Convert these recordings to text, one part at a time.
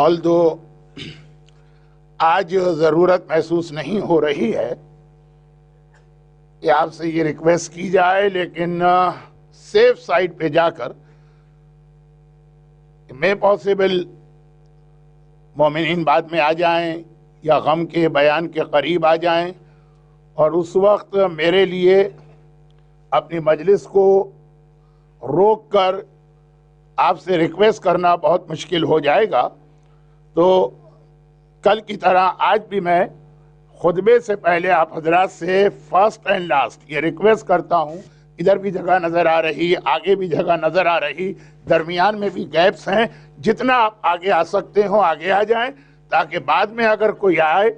although آج ضرورت محسوس نہیں ہو رہی ہے کہ آپ سے یہ ریکویسٹ کی جائے، لیکن سیف سائٹ پہ جا کر میں پاسبل مومنین بعد میں آ جائیں یا غم کے بیان کے قریب آ جائیں، اور اس وقت میرے لیے اپنی مجلس کو روک کر آپ سے ریکویسٹ کرنا بہت مشکل ہو جائے گا. تو کل کی طرح آج بھی میں خطبے سے پہلے آپ حضرات سے فرسٹ اینڈ لاسٹ یہ ریکویسٹ کرتا ہوں، ادھر بھی جگہ نظر آ رہی، آگے بھی جگہ نظر آ رہی، درمیان میں بھی گیپس ہیں، جتنا آپ آگے آ سکتے ہو آگے آ جائیں، تاکہ بعد میں اگر کوئی آئے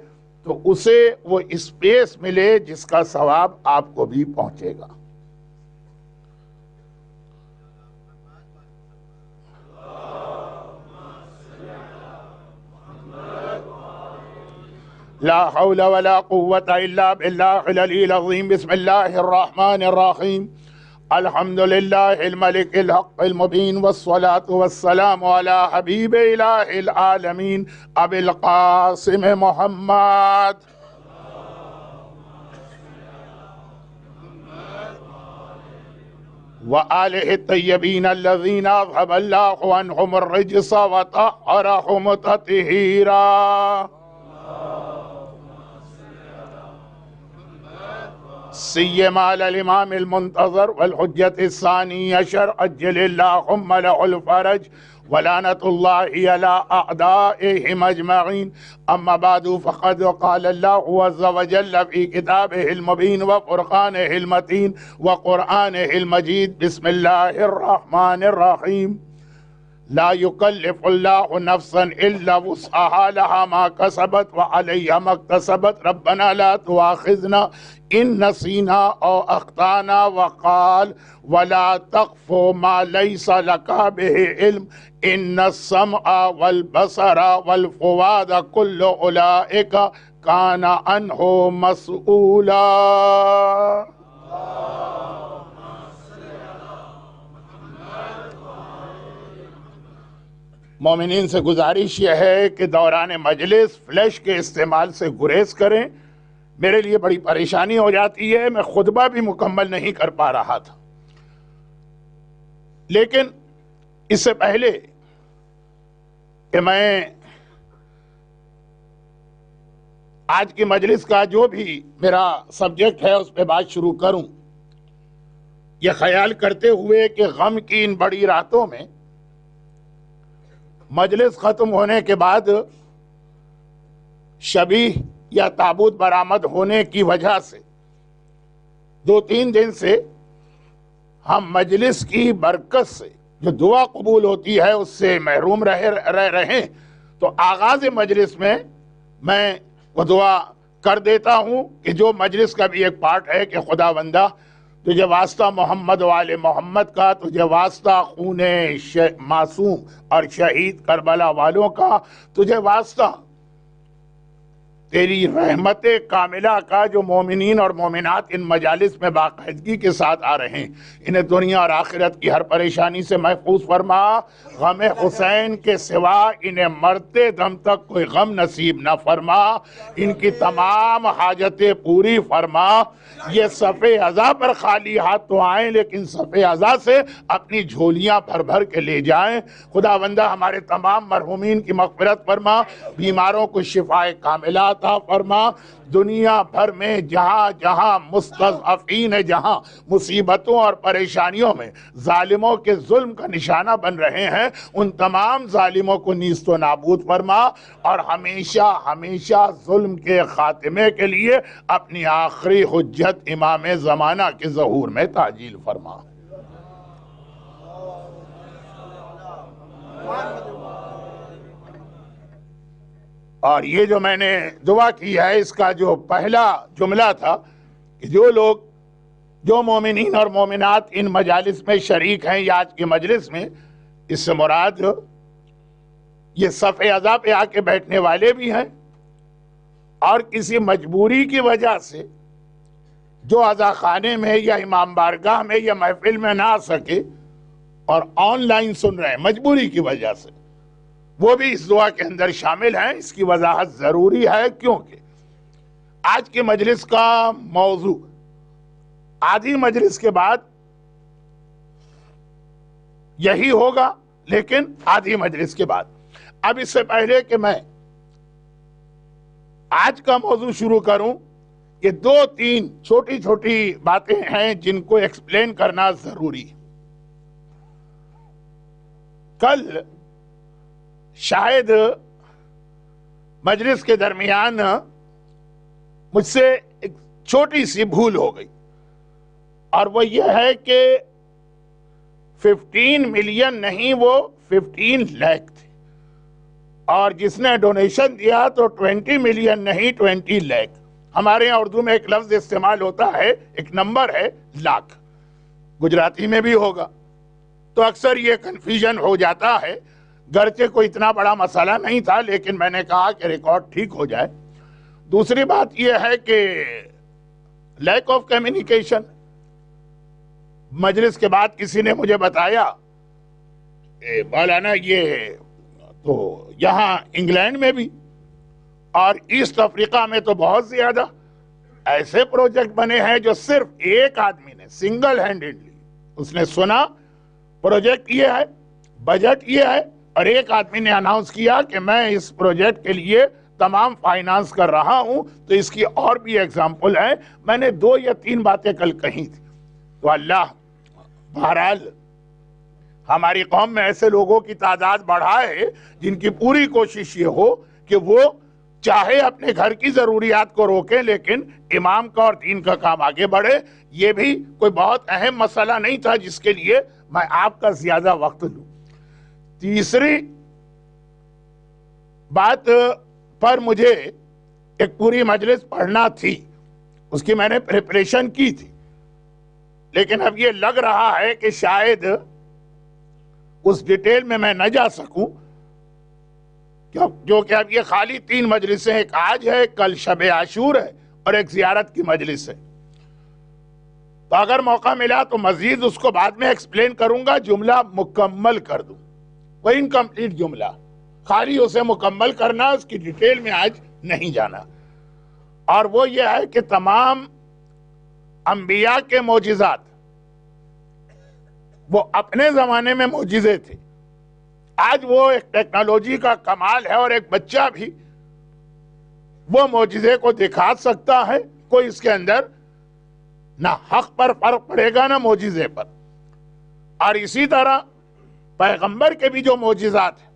تو اسے وہ اسپیس ملے جس کا ثواب آپ کو بھی پہنچے گا. لا حول ولا قوة الا بالله العلي العظيم. بسم الله الرحمن الرحيم. الحمد لله الملك الحق المبين، والصلاة والسلام على حبيب إله العالمين أبي القاسم محمد. وآله الطيبين الذين أذهب الله عنهم الرجس وطهرهم تطهيرا. سيما على الإمام المنتظر والحجة الثاني عشر عجل اللهم له الفرج، ولعنة الله على أعدائهم أجمعين. أما بعد، فقد قال الله عز وجل في كتابه المبين وفرقانه المتين وقرآنه المجيد: بسم الله الرحمن الرحيم. لا يكلف الله نفسا إلا وسعها، لها ما كسبت وعليها ما اكتسبت. ربنا لا تؤاخذنا إن نسينا أو أخطأنا. وقال: ولا تقف ما ليس لك به علم إن السمع والبصر والفؤاد كل أولئك كان عنه مسؤولا. مومنین سے گزارش یہ ہے کہ دوران مجلس فلیش کے استعمال سے گریز کریں. میرے لیے بڑی پریشانی ہو جاتی ہے، میں خطبہ بھی مکمل نہیں کر پا رہا تھا. لیکن اس سے پہلے کہ میں آج کی مجلس کا جو بھی میرا سبجیکٹ ہے اس پہ بات شروع کروں، یہ خیال کرتے ہوئے کہ غم کی ان بڑی راتوں میں مجلس ختم ہونے کے بعد شبیہ یا تابوت برآمد ہونے کی وجہ سے 2-3 دن سے ہم مجلس کی برکت سے جو دعا قبول ہوتی ہے اس سے محروم رہ ہیں. تو آغاز مجلس میں وہ دعا کر دیتا ہوں کہ جو مجلس کا بھی ایک پارٹ ہے کہ خدا بندہ تجھے واسطہ محمد و آل محمد کا، تجھے واسطہ خون معصوم اور شہید کربلا والوں کا، تجھے واسطہ تیری رحمت کاملہ کا، جو مومنین اور مومنات ان مجالس میں باقاعدگی کے ساتھ آ رہے ہیں، انہیں دنیا اور آخرت کی ہر پریشانی سے محفوظ فرما. غم حسین کے سوا انہیں مرتے دم تک کوئی غم نصیب نہ فرما. ان کی تمام حاجتیں پوری فرما. یہ صف عزا پر خالی ہاتھ تو آئیں، لیکن صف عزا سے اپنی جھولیاں بھر بھر کے لے جائیں. خدا بندہ ہمارے تمام مرحومین کی مغفرت فرما، بیماروں کو شفاء کاملہ عطا فرما. دنیا بھر میں جہاں جہاں مستضعفین جہاں مصیبتوں اور پریشانیوں میں ظالموں کے ظلم کا نشانہ بن رہے ہیں، ان تمام ظالموں کو نیست و نابود فرما، اور ہمیشہ ہمیشہ ظلم کے خاتمے کے لیے اپنی آخری حجت امام زمانہ کے ظہور میں تعجیل فرما. اور یہ جو میں نے دعا کی ہے اس کا جو پہلا جملہ تھا کہ جو لوگ جو مومنین اور مومنات ان مجالس میں شریک ہیں یا آج کی مجلس میں، اس سے مراد یہ صف عزا پہ آ کے بیٹھنے والے بھی ہیں اور کسی مجبوری کی وجہ سے جو عزا خانے میں یا امام بارگاہ میں یا محفل میں نہ آ سکے اور آن لائن سن رہے ہیں مجبوری کی وجہ سے، وہ بھی اس دعا کے اندر شامل ہیں. اس کی وضاحت ضروری ہے کیونکہ آج کی مجلس کا موضوع آدھی مجلس کے بعد یہی ہوگا، لیکن آدھی مجلس کے بعد. اب اس سے پہلے کہ میں آج کا موضوع شروع کروں، یہ 2-3 چھوٹی چھوٹی باتیں ہیں جن کو ایکسپلین کرنا ضروری. کل شاید مجلس کے درمیان مجھ سے ایک چھوٹی سی بھول ہو گئی، اور وہ یہ ہے کہ 15 ملین نہیں، وہ 15 لاکھ تھے، اور جس نے ڈونیشن دیا تو 20 ملین نہیں 20 لاکھ. ہمارے یہاں اردو میں ایک لفظ استعمال ہوتا ہے، ایک نمبر ہے لاکھ، گجراتی میں بھی ہوگا، تو اکثر یہ کنفیوژن ہو جاتا ہے. گرچہ کوئی اتنا بڑا مسئلہ نہیں تھا، لیکن میں نے کہا کہ ریکارڈ ٹھیک ہو جائے. دوسری بات یہ ہے کہ لیک آف کمیونیکیشن. مجلس کے بعد کسی نے مجھے بتایا مولانا یہ تو یہاں انگلینڈ میں بھی اور ایسٹ افریقہ میں تو بہت زیادہ ایسے پروجیکٹ بنے ہیں جو صرف ایک آدمی نے سنگل ہینڈڈلی اس نے سنا پروجیکٹ یہ ہے، بجٹ یہ ہے، اور ایک آدمی نے اناؤنس کیا کہ میں اس پروجیکٹ کے لیے تمام فائنانس کر رہا ہوں. تو اس کی اور بھی ایگزامپل ہے. میں نے 2 یا 3 باتیں کل کہی تھی. تو اللہ بہرحال ہماری قوم میں ایسے لوگوں کی تعداد بڑھائے جن کی پوری کوشش یہ ہو کہ وہ چاہے اپنے گھر کی ضروریات کو روکیں، لیکن امام کا اور دین کا کام آگے بڑھے. یہ بھی کوئی بہت اہم مسئلہ نہیں تھا جس کے لیے میں آپ کا زیادہ وقت لوں. تیسری بات پر مجھے ایک پوری مجلس پڑھنا تھی، اس کی میں نے پریپریشن کی تھی، لیکن اب یہ لگ رہا ہے کہ شاید اس ڈیٹیل میں نہ جا سکوں، جو کہ اب یہ خالی 3 مجلسیں، ایک آج ہے، کل شب عاشور ہے، اور ایک زیارت کی مجلس ہے. تو اگر موقع ملا تو مزید اس کو بعد میں ایکسپلین کروں گا. جملہ مکمل کر دوں، کوئی انکمپلیٹ جملہ، خالی اسے مکمل کرنا، اس کی ڈیٹیل میں آج نہیں جانا. اور وہ یہ ہے کہ تمام انبیاء کے معجزات وہ اپنے زمانے میں معجزے تھے. آج وہ ایک ٹیکنالوجی کا کمال ہے، اور ایک بچہ بھی وہ معجزے کو دکھا سکتا ہے. کوئی اس کے اندر نہ حق پر فرق پڑے گا نہ معجزے پر. اور اسی طرح پیغمبر کے بھی جو معجزات ہیں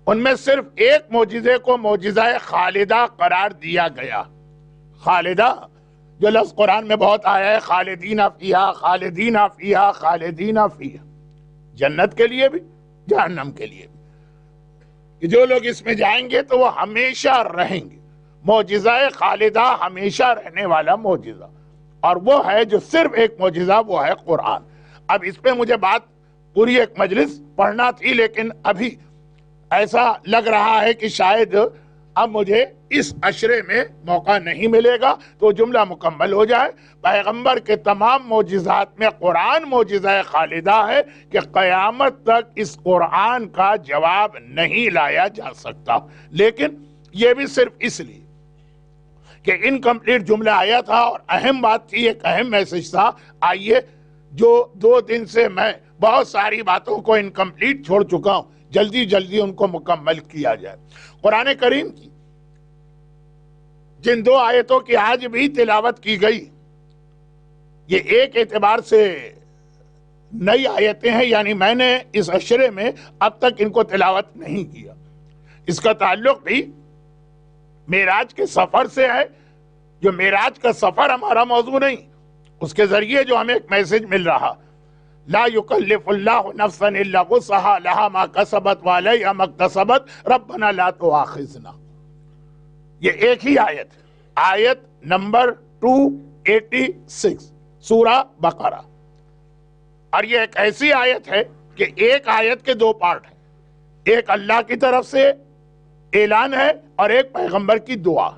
ان میں صرف ایک معجزے کو معجزہ خالدہ قرار دیا گیا. خالدہ جو لفظ قرآن میں بہت آیا ہے، خالدین فیہا خالدین فیہا خالدین فیہا، جنت کے لیے بھی جہنم کے لیے بھی، کہ جو لوگ اس میں جائیں گے تو وہ ہمیشہ رہیں گے. معجزہ خالدہ ہمیشہ رہنے والا معجزہ، اور وہ ہے جو صرف ایک معجزہ، وہ ہے قرآن. اب اس پہ مجھے بات پوری ایک مجلس پڑھنا تھی، لیکن ابھی ایسا لگ رہا ہے کہ شاید اب مجھے اس عشرے میں موقع نہیں ملے گا. تو جملہ مکمل ہو جائے. پیغمبر کے تمام معجزات میں قرآن معجزہ خالدہ ہے کہ قیامت تک اس قرآن کا جواب نہیں لایا جا سکتا. لیکن یہ بھی صرف اس لیے کہ انکمپلیٹ جملہ آیا تھا، اور اہم بات تھی، ایک اہم میسج تھا. آئیے، جو 2 دن سے میں بہت ساری باتوں کو انکمپلیٹ چھوڑ چکا ہوں، جلدی جلدی ان کو مکمل کیا جائے. قرآن کریم کی جن 2 آیتوں کی آج بھی تلاوت کی گئی، یہ ایک اعتبار سے نئی آیتیں ہیں، یعنی میں نے اس عشرے میں اب تک ان کو تلاوت نہیں کیا. اس کا تعلق بھی معراج کے سفر سے ہے. جو معراج کا سفر ہمارا موضوع نہیں، اس کے ذریعے جو ہمیں ایک میسج مل رہا، لا یکلف اللہ نفسا الا وسعها لها ما کسبت وعلیہا ما اکتسبت ربنا لا تؤاخذنا. یہ ایک ہی آیت، آیت نمبر 286 سورہ بقرہ. اور یہ ایک ایسی آیت ہے کہ ایک آیت کے 2 پارٹ ہیں. ایک اللہ کی طرف سے اعلان ہے اور ایک پیغمبر کی دعا.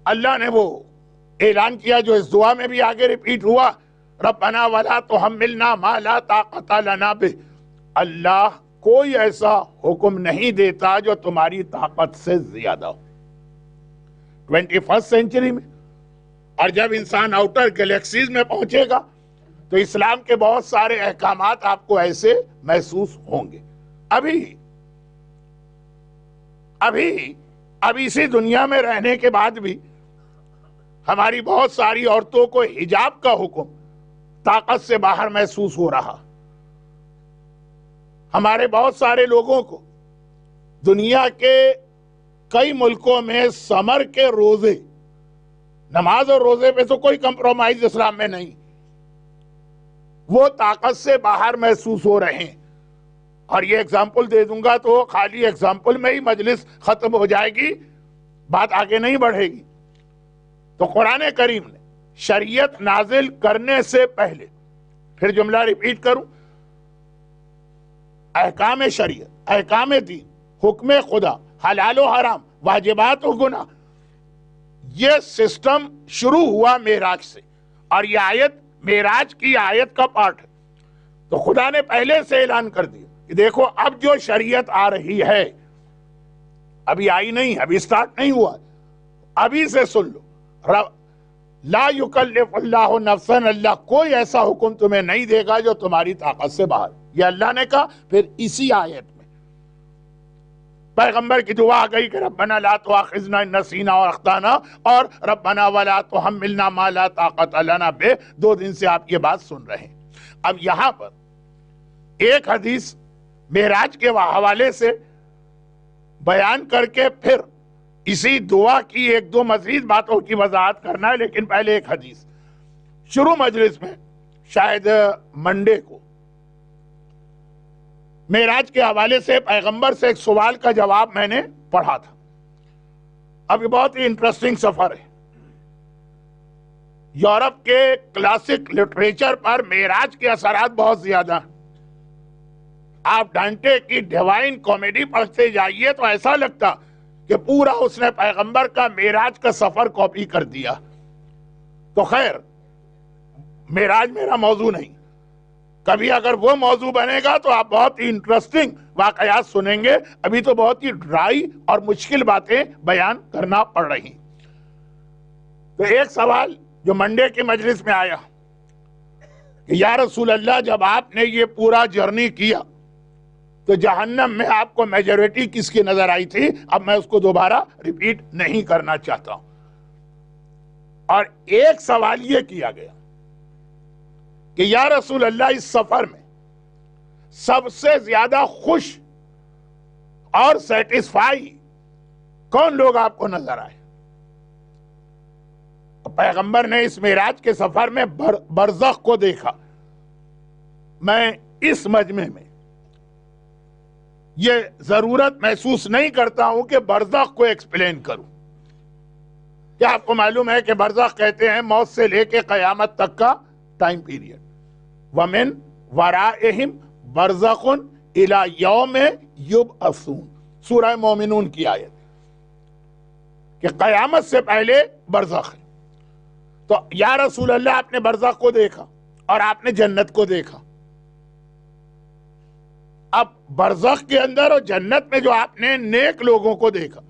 اللہ نے وہ اعلان کیا جو اس دعا میں بھی آگے ریپیٹ ہوا، ربنا ولا تحملنا ما لا طاقت لنا به. اللہ کوئی ایسا حکم نہیں دیتا جو تمہاری طاقت سے زیادہ ہو. 21 سینچری میں. اور جب انسان آؤٹر گلیکسیز میں پہنچے گا تو اسلام کے بہت سارے احکامات آپ کو ایسے محسوس ہوں گے. ابھی اسی دنیا میں رہنے کے بعد بھی ہماری بہت ساری عورتوں کو حجاب کا حکم طاقت سے باہر محسوس ہو رہا. ہمارے بہت سارے لوگوں کو دنیا کے کئی ملکوں میں سمر کے روزے، نماز اور روزے پہ تو کوئی کمپرومائز اسلام میں نہیں، وہ طاقت سے باہر محسوس ہو رہے ہیں. اور یہ اگزامپل دے دوں گا تو خالی اگزامپل میں ہی مجلس ختم ہو جائے گی، بات آگے نہیں بڑھے گی. تو قرآن کریم نے شریعت نازل کرنے سے پہلے، پھر جملہ ریپیٹ کروں، احکام شریعت، احکام دین، حکم خدا، حلال و حرام، واجبات و گناہ، یہ سسٹم شروع ہوا معراج سے. اور یہ آیت معراج کی آیت کا پارٹ ہے. تو خدا نے پہلے سے اعلان کر دیا کہ دیکھو اب جو شریعت آ رہی ہے، ابھی آئی نہیں، ابھی سٹارٹ نہیں ہوا، ابھی سے سن لو. لا یکلف اللہ نفسا، اللہ کوئی ایسا حکم تمہیں نہیں دے گا جو تمہاری طاقت سے باہر. یہ اللہ نے کہا. پھر اسی آیت میں پیغمبر کی دعا آ گئی کہ ربنا لا تؤاخذنا ان نسینا اور اخطانا، اور ربنا ولا تحملنا ما لا طاقت لنا بہ. 2 دن سے آپ یہ بات سن رہے ہیں. اب یہاں پر ایک حدیث معراج کے حوالے سے بیان کر کے پھر اسی دعا کی 1-2 مزید باتوں کی وضاحت کرنا ہے. لیکن پہلے ایک حدیث. شروع مجلس میں شاید منڈے کو معراج کے حوالے سے پیغمبر سے ایک سوال کا جواب میں نے پڑھا تھا. اب یہ بہت ہی انٹرسٹنگ سفر ہے. یورپ کے کلاسک لٹریچر پر معراج کے اثرات بہت زیادہ ہیں. آپ ڈانٹے کی ڈیوائن کامیڈی پڑھتے جائیے تو ایسا لگتا کہ پورا اس نے پیغمبر کا معراج کا سفر کاپی کر دیا. تو خیر، معراج میرا موضوع نہیں. کبھی اگر وہ موضوع بنے گا تو آپ بہت ہی انٹرسٹنگ واقعات سنیں گے. ابھی تو بہت ہی ڈرائی اور مشکل باتیں بیان کرنا پڑ رہی. تو ایک سوال جو منڈے کی مجلس میں آیا کہ یا رسول اللہ، جب آپ نے یہ پورا جرنی کیا تو جہنم میں آپ کو میجورٹی کس کی نظر آئی تھی؟ اب میں اس کو دوبارہ ریپیٹ نہیں کرنا چاہتا ہوں. اور ایک سوال یہ کیا گیا کہ یا رسول اللہ، اس سفر میں سب سے زیادہ خوش اور سیٹسفائی کون لوگ آپ کو نظر آئے؟ پیغمبر نے اس معراج کے سفر میں برزخ کو دیکھا. میں اس مجمع میں یہ ضرورت محسوس نہیں کرتا ہوں کہ برزخ کو ایکسپلین کروں. کیا آپ کو معلوم ہے کہ برزخ کہتے ہیں موت سے لے کے قیامت تک کا ٹائم پیریڈ. وَمِن وَرَائِهِمْ بَرْزَخٌ إِلَى يَوْمِ يُبْعَثُونَ، سورہ مومنون کی آیت کہ قیامت سے پہلے برزخ ہے. تو یا رسول اللہ، آپ نے برزخ کو دیکھا اور آپ نے جنت کو دیکھا. اب برزخ کے اندر اور جنت میں جو آپ نے نیک لوگوں کو دیکھا،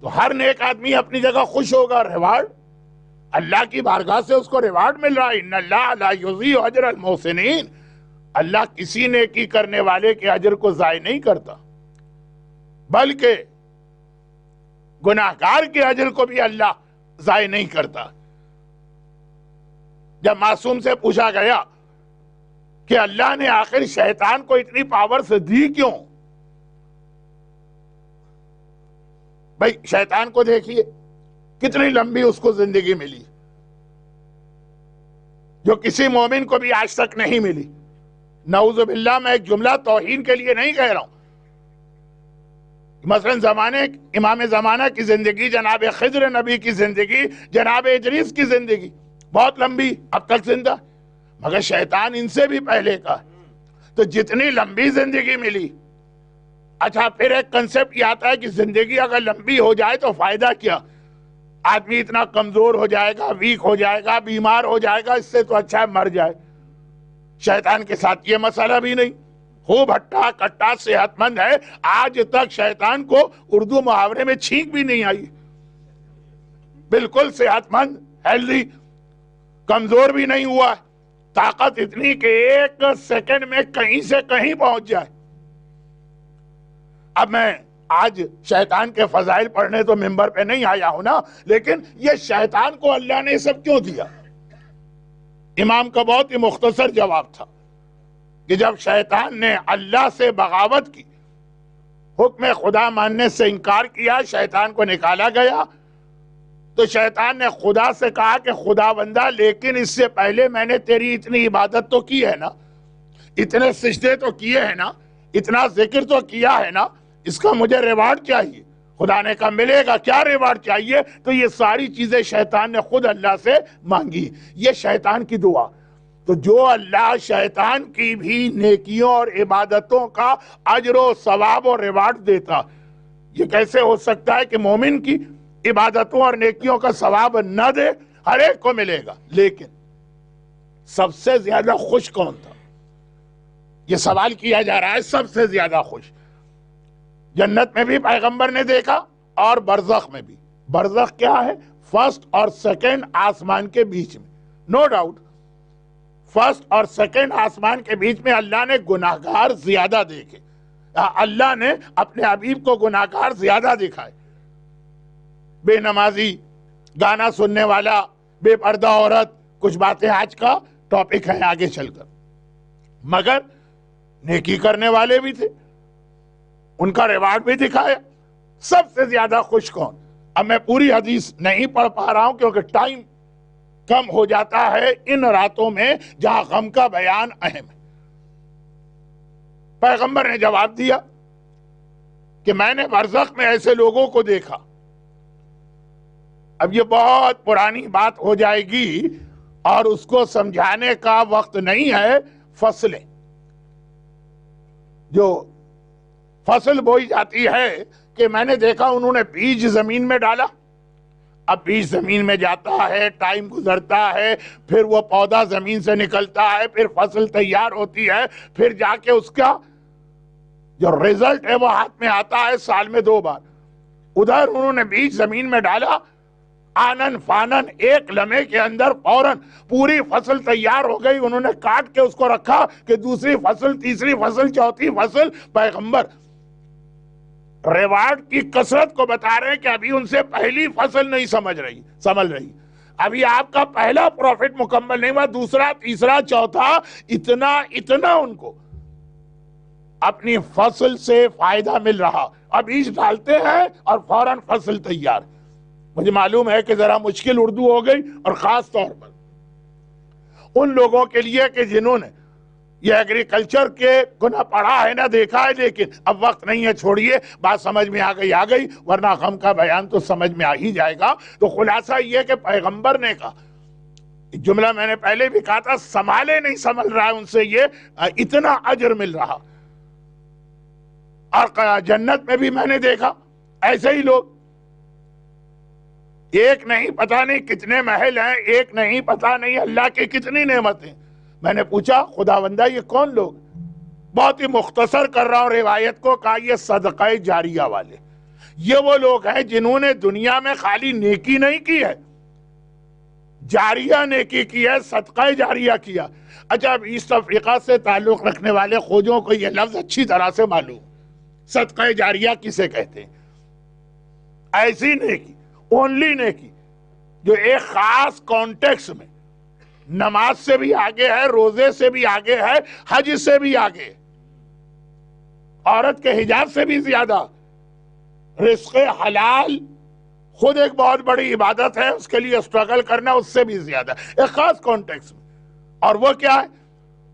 تو ہر نیک آدمی اپنی جگہ خوش ہوگا. ریوارڈ اللہ کی بارگاہ سے اس کو ریوارڈ مل رہا ہے. ان اللہ لا یضیع اجر المحسنین، اللہ کسی نیکی کرنے والے کے اجر کو ضائع نہیں کرتا، بلکہ گناہگار کے اجر کو بھی اللہ ضائع نہیں کرتا. جب معصوم سے پوچھا گیا کہ اللہ نے آخر شیطان کو اتنی پاور سے دی کیوں؟ بھائی شیطان کو دیکھیے کتنی لمبی اس کو زندگی ملی، جو کسی مومن کو بھی آج تک نہیں ملی. نعوذ باللہ، میں ایک جملہ توہین کے لیے نہیں کہہ رہا ہوں. مثلا امام زمانہ کی زندگی، جناب خضر نبی کی زندگی، جناب ادریس کی زندگی بہت لمبی، اب تک زندہ، مگر شیطان ان سے بھی پہلے کا. تو جتنی لمبی زندگی ملی. اچھا، پھر ایک کنسپٹ یہ آتا ہے کہ زندگی اگر لمبی ہو جائے تو فائدہ کیا؟ آدمی اتنا کمزور ہو جائے گا، ویک ہو جائے گا، بیمار ہو جائے گا، اس سے تو اچھا ہے مر جائے. شیطان کے ساتھ یہ مسئلہ بھی نہیں. خوب ہٹا کٹا صحت مند ہے، آج تک شیطان کو اردو محاورے میں چھینک بھی نہیں آئی، بالکل صحت مند، ہیلدی، کمزور بھی نہیں ہوا، طاقت اتنی کہ ایک سیکنڈ میں کہیں سے کہیں پہنچ جائے۔ اب میں آج شیطان کے فضائل پڑھنے تو منبر پہ نہیں آیا ہوں نا، لیکن یہ شیطان کو اللہ نے سب کیوں دیا؟ امام کا بہت ہی مختصر جواب تھا کہ جب شیطان نے اللہ سے بغاوت کی، حکم خدا ماننے سے انکار کیا، شیطان کو نکالا گیا، تو شیطان نے خدا سے کہا کہ خدا بندہ لیکن اس سے پہلے میں نے تیری اتنی عبادت تو کی ہے نا، اتنے سجدے تو کیے ہیں نا، اتنا ذکر تو کیا ہے نا، اس کا مجھے ریوارڈ چاہیے۔ خدا نے کہا ملے گا، کیا ریوارڈ چاہیے؟ تو یہ ساری چیزیں شیطان نے خود اللہ سے مانگی، یہ شیطان کی دعا۔ تو جو اللہ شیطان کی بھی نیکیوں اور عبادتوں کا اجر و ثواب اور ریوارڈ دیتا، یہ کیسے ہو سکتا ہے کہ مومن کی عبادتوں اور نیکیوں کا ثواب نہ دے؟ ہر ایک کو ملے گا، لیکن سب سے زیادہ خوش کون تھا؟ یہ سوال کیا جا رہا ہے، سب سے زیادہ خوش جنت میں بھی پیغمبر نے دیکھا اور برزخ میں بھی۔ برزخ کیا ہے؟ فرسٹ اور سیکنڈ آسمان کے بیچ میں، نو ڈاؤٹ فرسٹ اور سیکنڈ آسمان کے بیچ میں اللہ نے گناہگار زیادہ دیکھے، اللہ نے اپنے حبیب کو گناہگار زیادہ دکھائے، بے نمازی، گانا سننے والا، بے پردہ عورت، کچھ باتیں آج کا ٹاپک ہیں آگے چل کر، مگر نیکی کرنے والے بھی تھے، ان کا ریوارڈ بھی دکھایا۔ سب سے زیادہ خوش کون؟ اب میں پوری حدیث نہیں پڑھ پا رہا ہوں کیونکہ ٹائم کم ہو جاتا ہے ان راتوں میں جہاں غم کا بیان اہم ہے۔ پیغمبر نے جواب دیا کہ میں نے برزخ میں ایسے لوگوں کو دیکھا۔ اب یہ بہت پرانی بات ہو جائے گی اور اس کو سمجھانے کا وقت نہیں ہے۔ فصلیں جو فصل بوئی جاتی ہے کہ میں نے دیکھا انہوں نے بیج زمین میں ڈالا، اب بیج زمین میں جاتا ہے، ٹائم گزرتا ہے، پھر وہ پودا زمین سے نکلتا ہے، پھر فصل تیار ہوتی ہے، پھر جا کے اس کا جو ریزلٹ ہے وہ ہاتھ میں آتا ہے سال میں 2 بار۔ ادھر انہوں نے بیج زمین میں ڈالا، آنن فانن ایک لمحے کے اندر فوراً پوری فصل تیار ہو گئی، انہوں نے کاٹ کے اس کو رکھا کہ دوسری فصل، تیسری فصل، چوتھی فصل۔ پیغمبر ریوارڈ کی کثرت کو بتا رہے ہیں کہ ابھی ان سے پہلی فصل نہیں سمجھ رہی، ابھی آپ کا پہلا پروفٹ مکمل نہیں ہوا، دوسرا، تیسرا، چوتھا، اتنا ان کو اپنی فصل سے فائدہ مل رہا۔ اب بیج ڈالتے ہیں اور فوراً فصل تیار۔ مجھے معلوم ہے کہ ذرا مشکل اردو ہو گئی، اور خاص طور پر ان لوگوں کے لیے کہ جنہوں نے یہ ایگریکلچر کے کو نہ پڑھا ہے نہ دیکھا ہے، لیکن اب وقت نہیں ہے، چھوڑیے، بات سمجھ میں آ گئی، ورنہ غم کا بیان تو سمجھ میں آ ہی جائے گا۔ تو خلاصہ یہ کہ پیغمبر نے کہا، جملہ میں نے پہلے بھی کہا تھا، سنبھالے نہیں سنبھل رہا ہے ان سے، یہ اتنا اجر مل رہا۔ اور جنت میں بھی میں نے دیکھا ایسے ہی لوگ، ایک نہیں پتہ نہیں کتنے محل ہیں، ایک نہیں پتہ نہیں اللہ کی کتنی نعمتیں۔ میں نے پوچھا خداوندہ یہ کون لوگ؟ بہت ہی مختصر کر رہا ہوں روایت کو، کہا یہ صدقہ جاریہ والے، یہ وہ لوگ ہیں جنہوں نے دنیا میں خالی نیکی نہیں کی ہے، جاریہ نیکی کی ہے، صدقہ جاریہ کیا۔ اچھا، اب ایسٹ افریقہ سے تعلق رکھنے والے خوجوں کو یہ لفظ اچھی طرح سے معلوم، صدقہ جاریہ کسے کہتے ہیں؟ ایسی نیکی، اونلی نیکی جو ایک خاص کانٹیکس میں نماز سے بھی آگے ہے، روزے سے بھی آگے ہے، حج سے بھی آگے ہے، عورت کے حجاب سے بھی زیادہ، رزق حلال خود ایک بہت بڑی عبادت ہے، اس کے لیے اسٹرگل کرنا اس سے بھی زیادہ، ایک خاص کانٹیکس میں۔ اور وہ کیا ہے؟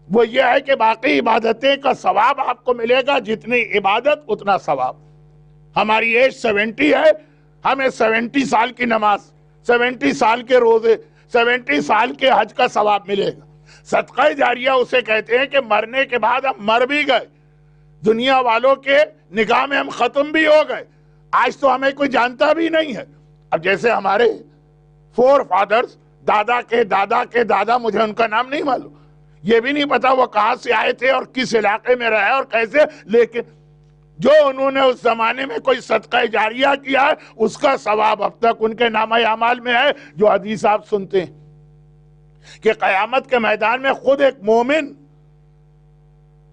وہ یہ ہے کہ باقی عبادتیں کا ثواب آپ کو ملے گا، جتنی عبادت اتنا ثواب۔ ہماری ایج 70 ہے، ہمیں 70 سال کی نماز، 70 سال کے روزے، 70 سال کے حج کا ثواب ملے گا۔ صدقہ جاریہ اسے کہتے ہیں کہ مرنے کے بعد ہم مر بھی گئے، دنیا والوں کے نگاہ میں ہم ختم بھی ہو گئے، آج تو ہمیں کوئی جانتا بھی نہیں ہے۔ اب جیسے ہمارے 4 فادرز، دادا کے دادا کے دادا، مجھے ان کا نام نہیں معلوم، یہ بھی نہیں پتا وہ کہاں سے آئے تھے اور کس علاقے میں رہے اور کیسے، لیکن جو انہوں نے اس زمانے میں کوئی صدقہ جاریہ کیا ہے اس کا ثواب اب تک ان کے نامہ اعمال میں ہے. جو حدیث آپ سنتے ہیں کہ قیامت کے میدان میں خود ایک مومن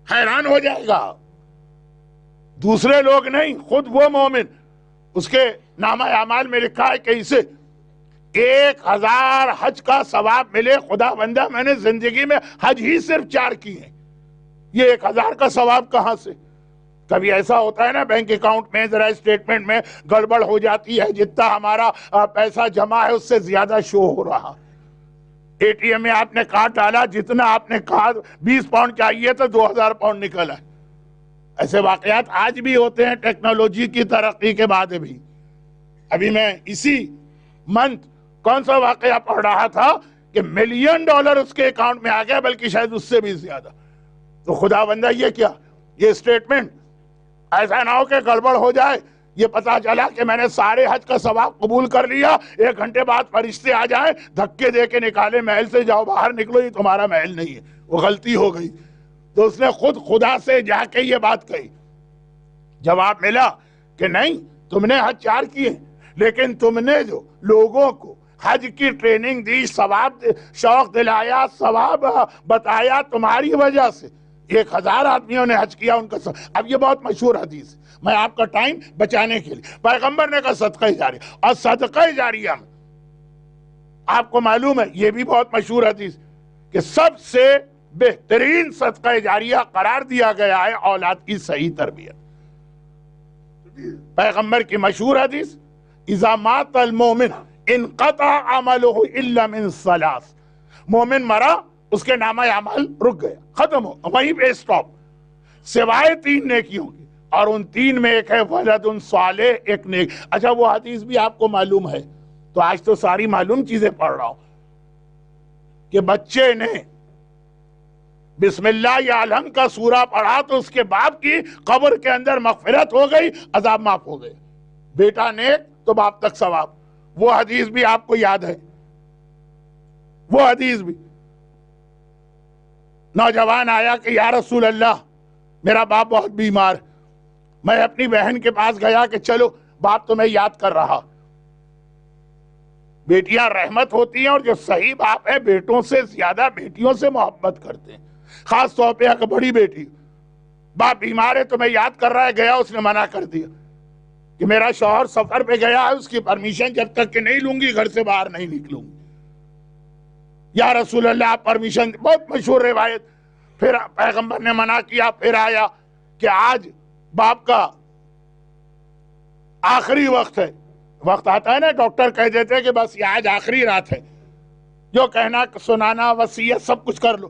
حیران ہو جائے گا، دوسرے لوگ نہیں، خود وہ مومن، اس کے نامہ اعمال میں لکھا ہے کہ اسے 1000 حج کا ثواب ملے. خدا بندہ میں نے زندگی میں حج ہی صرف 4 کی ہیں، یہ 1000 کا ثواب کہاں سے؟ کبھی ایسا ہوتا ہے نا بینک اکاؤنٹ میں ذرا اسٹیٹمنٹ میں گڑبڑ ہو جاتی ہے، جتنا ہمارا پیسہ جمع ہے اس سے زیادہ شو ہو رہا. اے ٹی ایم میں آپ نے کارڈ ڈالا، جتنا آپ نے کہا 20 پاؤنڈ چاہیے تو 2000 پاؤنڈ نکلا ہے. ایسے واقعات آج بھی ہوتے ہیں ٹیکنالوجی کی ترقی کے بعد بھی. ابھی میں اسی منتھ کون سا واقعہ پڑھ رہا تھا کہ $1 ملین اس کے اکاؤنٹ میں آ گیا، بلکہ شاید اس سے بھی زیادہ. تو خدا بندہ یہ کیا، یہ اسٹیٹمنٹ ایسا نہ ہو کہ گڑبڑ ہو جائے، یہ پتا چلا کہ میں نے سارے حج کا ثواب قبول کر لیا، 1 گھنٹے بعد فرشتے آ جائیں دھکے دے کے نکالے محل سے، جاؤ باہر نکلو، یہ تمہارا محل نہیں ہے، وہ غلطی ہو گئی. تو اس نے خود خدا سے جا کے یہ بات کہی. جواب ملا کہ نہیں، تم نے حج 4 کیے، لیکن تم نے جو لوگوں کو حج کی ٹریننگ دی، ثواب شوق دلایا، ثواب بتایا، تمہاری وجہ سے 1000 آدمیوں نے حج کیا ان کا اب یہ بہت مشہور حدیث ہے، میں آپ کا ٹائم بچانے کے لیے، پیغمبر نے کہا صدقہ جاریہ. اور صدقہ جاریہ میں آپ کو معلوم ہے یہ بھی بہت مشہور حدیث کہ سب سے بہترین صدقہ جاریہ قرار دیا گیا ہے اولاد کی صحیح تربیت. پیغمبر کی مشہور حدیث اذا مات المومن انقطع عمله الا من 3. مومن مرا، اس کے نامہ اعمال رک گیا، ختم ہو، وہیں پہ اسٹاپ، سوائے 3 نیکیوں کی، اور ان 3 میں ایک ہے ولد صالح، ایک نیک. اچھا وہ حدیث بھی آپ کو معلوم ہے، تو آج تو ساری معلوم چیزیں پڑھ رہا ہوں کہ بچے نے بسم اللہ یا الحمد کا سورہ پڑھا تو اس کے باپ کی قبر کے اندر مغفرت ہو گئی، عذاب معاف ہو گئے. بیٹا نیک تو باپ تک ثواب. وہ حدیث بھی آپ کو یاد ہے، وہ حدیث بھی. نوجوان آیا کہ یا رسول اللہ میرا باپ بہت بیمار، میں اپنی بہن کے پاس گیا کہ چلو باپ تمہیں یاد کر رہا. بیٹیاں رحمت ہوتی ہیں، اور جو صحیح باپ ہے بیٹوں سے زیادہ بیٹیوں سے محبت کرتے ہیں، خاص طور پہ اگر بڑی بیٹی. باپ بیمار ہے تمہیں یاد کر رہا ہے، گیا اس نے منع کر دیا کہ میرا شوہر سفر پہ گیا ہے، اس کی پرمیشن جب تک کہ نہیں لوں گی گھر سے باہر نہیں نکلوں گی. یا رسول اللہ آپ پرمیشن، بہت مشہور روایت. پھر پیغمبر نے منع کیا، پھر آیا کہ آج باپ کا آخری وقت ہے. وقت آتا ہے نا ڈاکٹر کہہ دیتے ہیں کہ بس یہ آج آخری رات ہے، جو کہنا سنانا وصیت سب کچھ کر لو.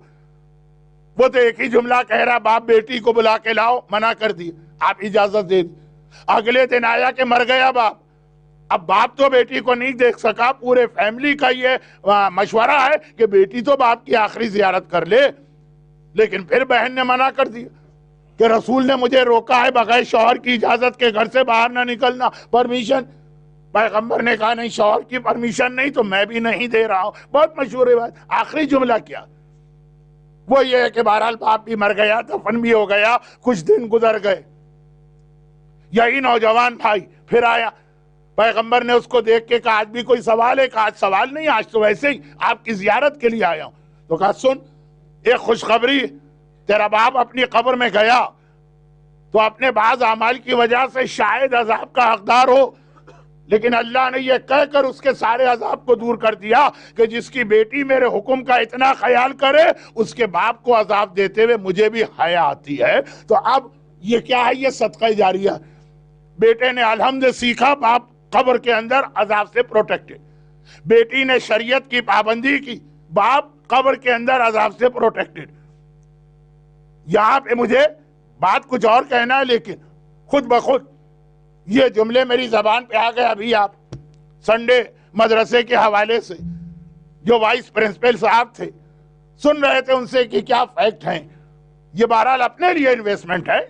وہ تو ایک ہی جملہ کہہ رہا، باپ بیٹی کو بلا کے لاؤ، منع کر دی، آپ اجازت دے دی. اگلے دن آیا کہ مر گیا باپ. اب باپ تو بیٹی کو نہیں دیکھ سکا، پورے فیملی کا یہ مشورہ ہے کہ بیٹی تو باپ کی آخری زیارت کر لے. لیکن پھر بہن نے منع کر دیا کہ رسول نے مجھے روکا ہے بغیر شوہر کی اجازت کے گھر سے باہر نہ نکلنا، پرمیشن. پیغمبر نے کہا نہیں، شوہر کی پرمیشن نہیں تو میں بھی نہیں دے رہا ہوں. بہت مشہور ہے بات. آخری جملہ کیا؟ وہ یہ ہے کہ بہرحال باپ بھی مر گیا، دفن بھی ہو گیا، کچھ دن گزر گئے. یہی نوجوان بھائی پھر آیا، پیغمبر نے اس کو دیکھ کے کہا آج بھی کوئی سوال ہے؟ کہا آج سوال نہیں، آج تو ویسے ہی آپ کی زیارت کے لیے آیا ہوں. تو کہا سن ایک خوشخبری، تیرا باپ اپنی قبر میں گیا تو اپنے بعض اعمال کی وجہ سے شاید عذاب کا حقدار ہو، لیکن اللہ نے یہ کہہ کر اس کے سارے عذاب کو دور کر دیا کہ جس کی بیٹی میرے حکم کا اتنا خیال کرے اس کے باپ کو عذاب دیتے ہوئے مجھے بھی حیا آتی ہے. تو اب یہ کیا ہے؟ یہ صدقہ جاریہ. بیٹے نے الحمد سیکھا، باپ قبر کے اندر عذاب سے پروٹیکٹڈ. بیٹی نے شریعت کی پابندی کی، باپ قبر کے اندر عذاب سے پروٹیکٹڈ. یہاں پہ مجھے بات کچھ اور کہنا ہے، لیکن خود بخود یہ جملے میری زبان پہ آ گئے. ابھی آپ سنڈے مدرسے کے حوالے سے جو وائس پرنسپل صاحب تھے سن رہے تھے ان سے کہ کیا فیکٹ ہیں. یہ بہرحال اپنے لیے انویسٹمنٹ ہے،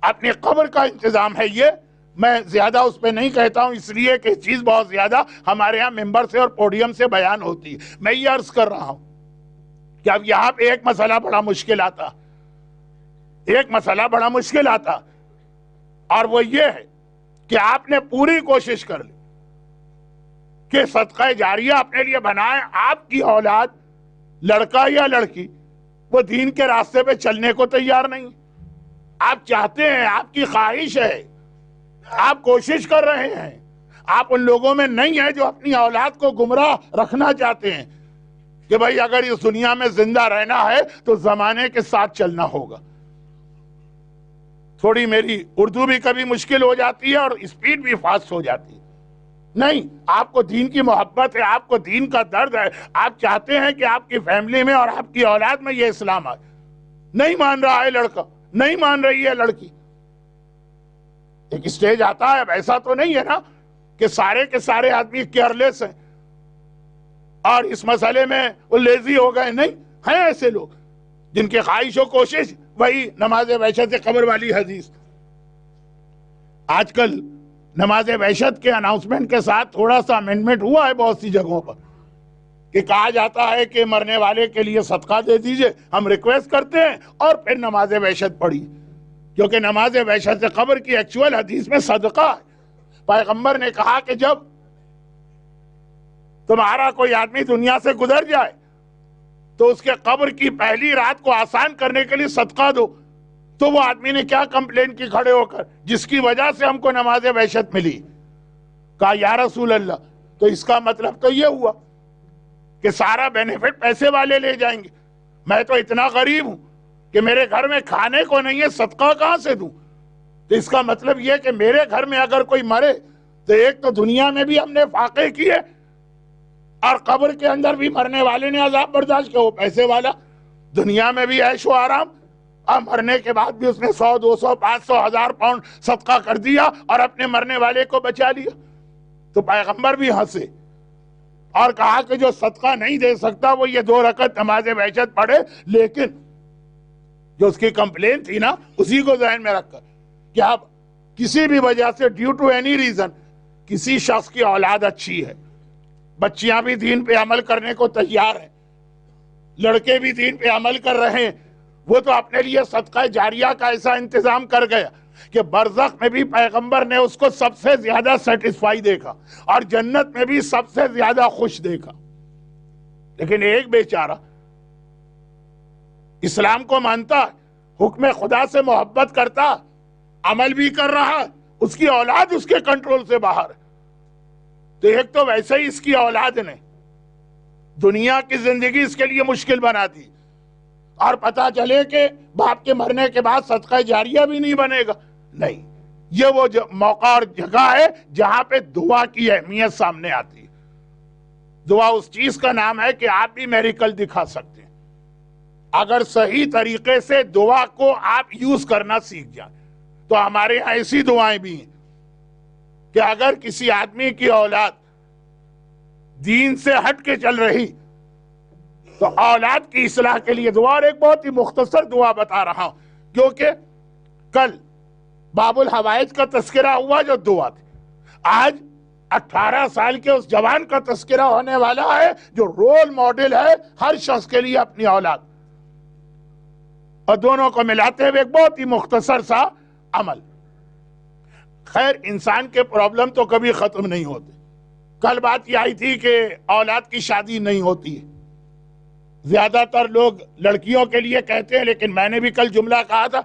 اپنی قبر کا انتظام ہے. یہ میں زیادہ اس پہ نہیں کہتا ہوں اس لیے کہ چیز بہت زیادہ ہمارے ہاں ممبر سے اور پوڈیم سے بیان ہوتی ہے. میں یہ عرض کر رہا ہوں کہ اب یہاں پہ ایک مسئلہ بڑا مشکل آتا اور وہ یہ ہے کہ آپ نے پوری کوشش کر لی کہ صدقہ جاریہ اپنے لیے بنائیں، آپ کی اولاد لڑکا یا لڑکی وہ دین کے راستے پہ چلنے کو تیار نہیں، آپ چاہتے ہیں، آپ کی خواہش ہے، آپ کوشش کر رہے ہیں، آپ ان لوگوں میں نہیں ہیں جو اپنی اولاد کو گمراہ رکھنا چاہتے ہیں کہ بھائی اگر اس دنیا میں زندہ رہنا ہے تو زمانے کے ساتھ چلنا ہوگا۔ تھوڑی میری اردو بھی کبھی مشکل ہو جاتی ہے اور اسپیڈ بھی فاسٹ ہو جاتی ہے۔ نہیں، آپ کو دین کی محبت ہے، آپ کو دین کا درد ہے، آپ چاہتے ہیں کہ آپ کی فیملی میں اور آپ کی اولاد میں یہ اسلام آئے۔ نہیں مان رہا ہے لڑکا، نہیں مان رہی ہے لڑکی، ایک اسٹیج آتا ہے، اب ایسا تو نہیں ہے نا کہ سارے کے سارے آدمی کیئرلیس ہیں اور اس مسئلے میں وہ لیزی ہو گئے، نہیں، ہیں ایسے لوگ جن کی خواہش و کوشش وہی نماز وحشت قبر والی حدیث۔ آج کل نماز وحشت کے اناؤنسمنٹ کے ساتھ تھوڑا سا امینڈمنٹ ہوا ہے بہت سی جگہوں پر کہ کہا جاتا ہے کہ مرنے والے کے لیے صدقہ دے دیجئے، ہم ریکویسٹ کرتے ہیں اور پھر نماز وحشت پڑھی، کیونکہ نماز وحشت قبر کی ایکچول حدیث میں صدقہ ہے۔ پیغمبر نے کہا کہ جب تمہارا کوئی آدمی دنیا سے گزر جائے تو اس کے قبر کی پہلی رات کو آسان کرنے کے لیے صدقہ دو۔ تو وہ آدمی نے کیا کمپلین کی کھڑے ہو کر، جس کی وجہ سے ہم کو نماز وحشت ملی؟ کہا یا رسول اللہ، تو اس کا مطلب تو یہ ہوا کہ سارا بینیفٹ پیسے والے لے جائیں گے، میں تو اتنا غریب ہوں کہ میرے گھر میں کھانے کو نہیں ہے، صدقہ کہاں سے دوں؟ تو اس کا مطلب یہ کہ میرے گھر میں اگر کوئی مرے تو ایک تو دنیا میں بھی ہم نے فاقے کیے اور قبر کے اندر بھی مرنے والے نے عذاب برداشت کیا، وہ پیسے والا دنیا میں بھی عیش و آرام اور مرنے کے بعد بھی اس نے 100 200 500 1000 پاؤنڈ صدقہ کر دیا اور اپنے مرنے والے کو بچا لیا۔ تو پیغمبر بھی ہنسے اور کہا کہ جو صدقہ نہیں دے سکتا وہ یہ 2 رکعت نماز وحشت پڑھے، لیکن جو اس کی کمپلین تھی نا اسی کو ذہن میں رکھ کر کہ اب کسی بھی وجہ سے ڈیو ٹو اینی ریزن کسی شخص کی اولاد اچھی ہے، بچیاں بھی دین پہ عمل کرنے کو تیار ہیں، لڑکے بھی دین پہ عمل کر رہے ہیں، وہ تو اپنے لیے صدقہ جاریہ کا ایسا انتظام کر گیا کہ برزخ میں بھی پیغمبر نے اس کو سب سے زیادہ سیٹسفائی دیکھا اور جنت میں بھی سب سے زیادہ خوش دیکھا۔ لیکن ایک بیچارہ اسلام کو مانتا، حکم خدا سے محبت کرتا، عمل بھی کر رہا، اس کی اولاد اس کے کنٹرول سے باہر ہے۔ تو ایک تو ویسے ہی اس کی اولاد نے دنیا کی زندگی اس کے لیے مشکل بنا دی اور پتا چلے کہ باپ کے مرنے کے بعد صدقہ جاریہ بھی نہیں بنے گا، نہیں، یہ وہ موقع اور جگہ ہے جہاں پہ دعا کی اہمیت سامنے آتی ہے۔ دعا اس چیز کا نام ہے کہ آپ بھی میریکل دکھا سکتے ہیں اگر صحیح طریقے سے دعا کو آپ یوز کرنا سیکھ جائیں۔ تو ہمارے یہاں ایسی دعائیں بھی ہیں کہ اگر کسی آدمی کی اولاد دین سے ہٹ کے چل رہی تو اولاد کی اصلاح کے لیے دعا، اور ایک بہت ہی مختصر دعا بتا رہا ہوں کیونکہ کل باب الحوائج کا تذکرہ ہوا جو دعا تھی، آج 18 سال کے اس جوان کا تذکرہ ہونے والا ہے جو رول ماڈل ہے ہر شخص کے لیے اپنی اولاد، اور دونوں کو ملاتے ہوئے ایک بہت ہی مختصر سا عمل۔ خیر، انسان کے پرابلم تو کبھی ختم نہیں ہوتے۔ کل بات یہ آئی تھی کہ اولاد کی شادی نہیں ہوتی ہے، زیادہ تر لوگ لڑکیوں کے لیے کہتے ہیں، لیکن میں نے بھی کل جملہ کہا تھا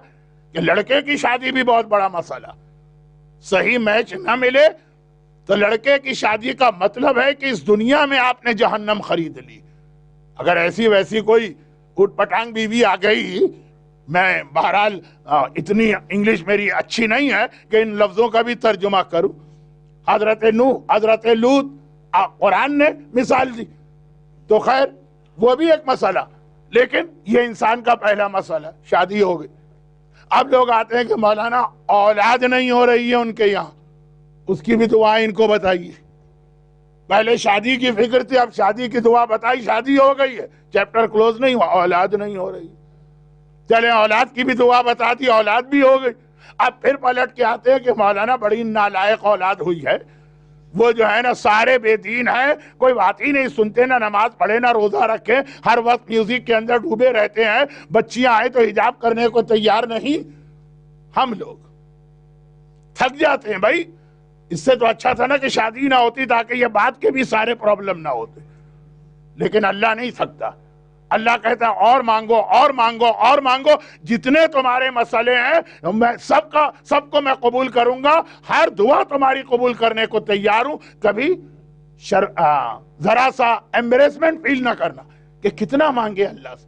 کہ لڑکے کی شادی بھی بہت بڑا مسئلہ، صحیح میچ نہ ملے تو لڑکے کی شادی کا مطلب ہے کہ اس دنیا میں آپ نے جہنم خرید لی۔ اگر ایسی ویسی کوئی اٹ پٹانگ بیوی آ گئی، میں بہرحال اتنی انگلش میری اچھی نہیں ہے کہ ان لفظوں کا بھی ترجمہ کروں، حضرت نوح، حضرت لوط، قرآن نے مثال دی، تو خیر وہ بھی ایک مسئلہ، لیکن یہ انسان کا پہلا مسئلہ، شادی ہو گئی۔ اب لوگ آتے ہیں کہ مولانا اولاد نہیں ہو رہی ہے ان کے یہاں، اس کی بھی دعائیں ان کو بتائیے۔ پہلے شادی کی فکر تھی، اب شادی کی دعا بتائی، شادی ہو گئی ہے، چیپٹر کلوز نہیں ہوا، اولاد نہیں ہو رہی، چلے اولاد کی بھی دعا بتا دی، اولاد بھی ہو گئی۔ اب پھر پلٹ کے آتے ہیں کہ مولانا بڑی نالائق اولاد ہوئی ہے، وہ جو ہے نا سارے بے دین ہیں، کوئی بات ہی نہیں سنتے، نہ نماز پڑھے نہ روزہ رکھے، ہر وقت میوزک کے اندر ڈوبے رہتے ہیں، بچیاں آئے تو حجاب کرنے کو تیار نہیں۔ ہم لوگ تھک جاتے ہیں بھائی، اس سے تو اچھا تھا نا کہ شادی نہ ہوتی تاکہ یہ بات کے بھی سارے پرابلم نہ ہوتے، لیکن اللہ نہیں تھکتا۔ اللہ کہتا ہے اور مانگو اور مانگو اور مانگو، جتنے تمہارے مسئلے ہیں میں سب کو میں قبول کروں گا، ہر دعا تمہاری قبول کرنے کو تیار ہوں۔ کبھی ذرا سا ایمبریسمنٹ فیل نہ کرنا کہ کتنا مانگے اللہ سے۔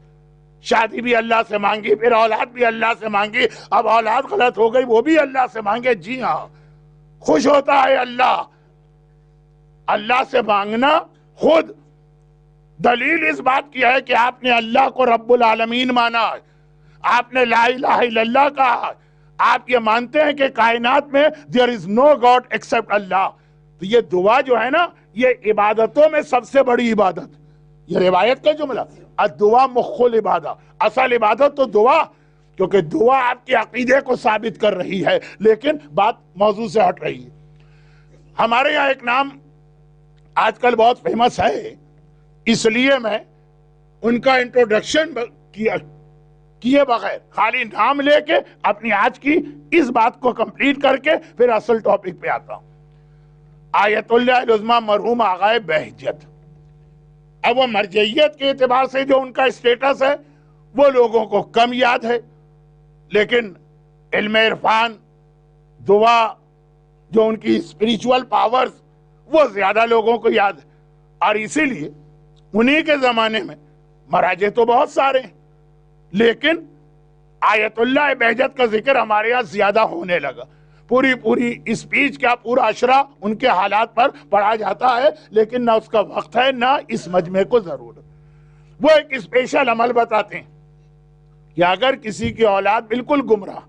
شادی بھی اللہ سے مانگی، پھر اولاد بھی اللہ سے مانگی، اب اولاد غلط ہو گئی وہ بھی اللہ سے مانگے۔ جی ہاں، خوش ہوتا ہے اللہ سے مانگنا۔ خود دلیل اس بات کی ہے کہ آپ نے اللہ کو رب العالمین مانا ہے، آپ نے لا الہ الا اللہ کہا ہے، آپ یہ مانتے ہیں کہ کائنات میں there is no God except اللہ۔ تو یہ دعا جو ہے نا، یہ عبادتوں میں سب سے بڑی عبادت، یہ روایت کا جملہ، الدعا مخ العبادہ، اصل عبادت تو دعا، کیونکہ دعا آپ کے عقیدے کو ثابت کر رہی ہے۔ لیکن بات موضوع سے ہٹ رہی ہے۔ ہمارے یہاں ایک نام آج کل بہت فیمس ہے، اس لیے میں ان کا انٹروڈکشن کیے بغیر خالی نام لے کے اپنی آج کی اس بات کو کمپلیٹ کر کے پھر اصل ٹاپک پہ آتا ہوں۔ آیت اللہ العظمیٰ مرحوم آغائے بہجت۔ اب وہ مرجعیت کے اعتبار سے جو ان کا اسٹیٹس ہے وہ لوگوں کو کم یاد ہے، لیکن علم عرفان، دعا، جو ان کی اسپریچول پاورز، وہ زیادہ لوگوں کو یاد ہے۔ اور اسی لیے انہی کے زمانے میں مراجع تو بہت سارے ہیں، لیکن آیت اللہ بہجت کا ذکر ہمارے یہاں زیادہ ہونے لگا۔ پوری اسپیچ کا پورا اشرا ان کے حالات پر پڑھا جاتا ہے، لیکن نہ اس کا وقت ہے نہ اس مجمع کو ضرورت۔ وہ ایک اسپیشل عمل بتاتے ہیں کہ اگر کسی کی اولاد بالکل گمراہ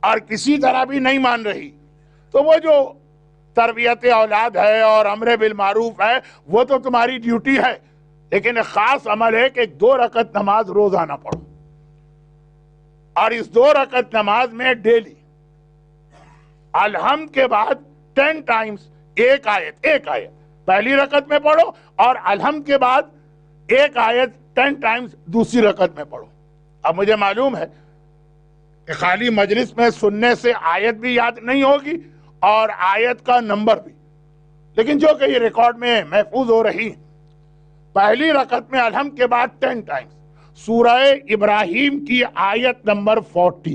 اور کسی طرح بھی نہیں مان رہی، تو وہ جو تربیت اولاد ہے اور امر بالمعروف ہے وہ تو تمہاری ڈیوٹی ہے، لیکن ایک خاص عمل ہے کہ 2 رکعت نماز روزانہ پڑھو، اور اس 2 رکعت نماز میں ڈیلی الحمد کے بعد 10 ٹائمز ایک آیت پہلی رکعت میں پڑھو، اور الحمد کے بعد ایک آیت 10 ٹائمز دوسری رکعت میں پڑھو۔ اب مجھے معلوم ہے کہ خالی مجلس میں سننے سے آیت بھی یاد نہیں ہوگی اور آیت کا نمبر بھی، لیکن جو کہ یہ ریکارڈ میں محفوظ ہو رہی، پہلی رکعت میں الحمد کے بعد 10 ٹائمز سورہ ابراہیم کی آیت نمبر 40،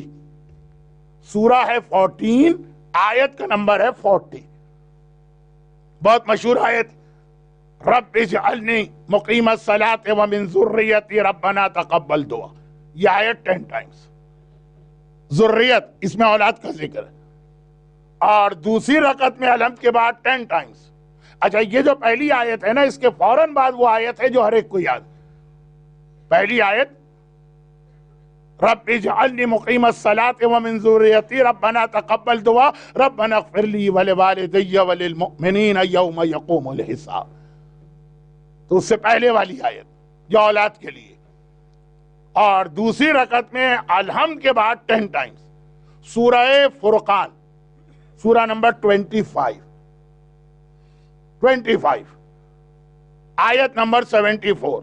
سورہ ہے 14، آیت کا نمبر ہے 40، بہت مشہور آیت، رب اجعلنی مقیم الصلاۃ ومن ذریتی ربنا تقبل دعا، یہ آیت 10 ٹائمز، ذریت اس میں اولاد کا ذکر ہے، اور دوسری رکعت میں الحمد کے بعد 10 ٹائمز۔ اچھا، یہ جو پہلی آیت ہے نا، اس کے فوراً بعد وہ آیت ہے جو ہر ایک کو یاد، پہلی آیت رب اجعلنی مقیم الصلاۃ ومن ذریتی ربنا تقبل دعا ربنا اغفر لی ولوالدی وللمؤمنین یوم یقوم الحساب، تو اس سے پہلے والی آیت جو اولاد کے لیے، اور دوسری رکعت میں الحمد کے بعد 10 ٹائمز سورہ فرقان، سورہ نمبر 25 آیت نمبر 74،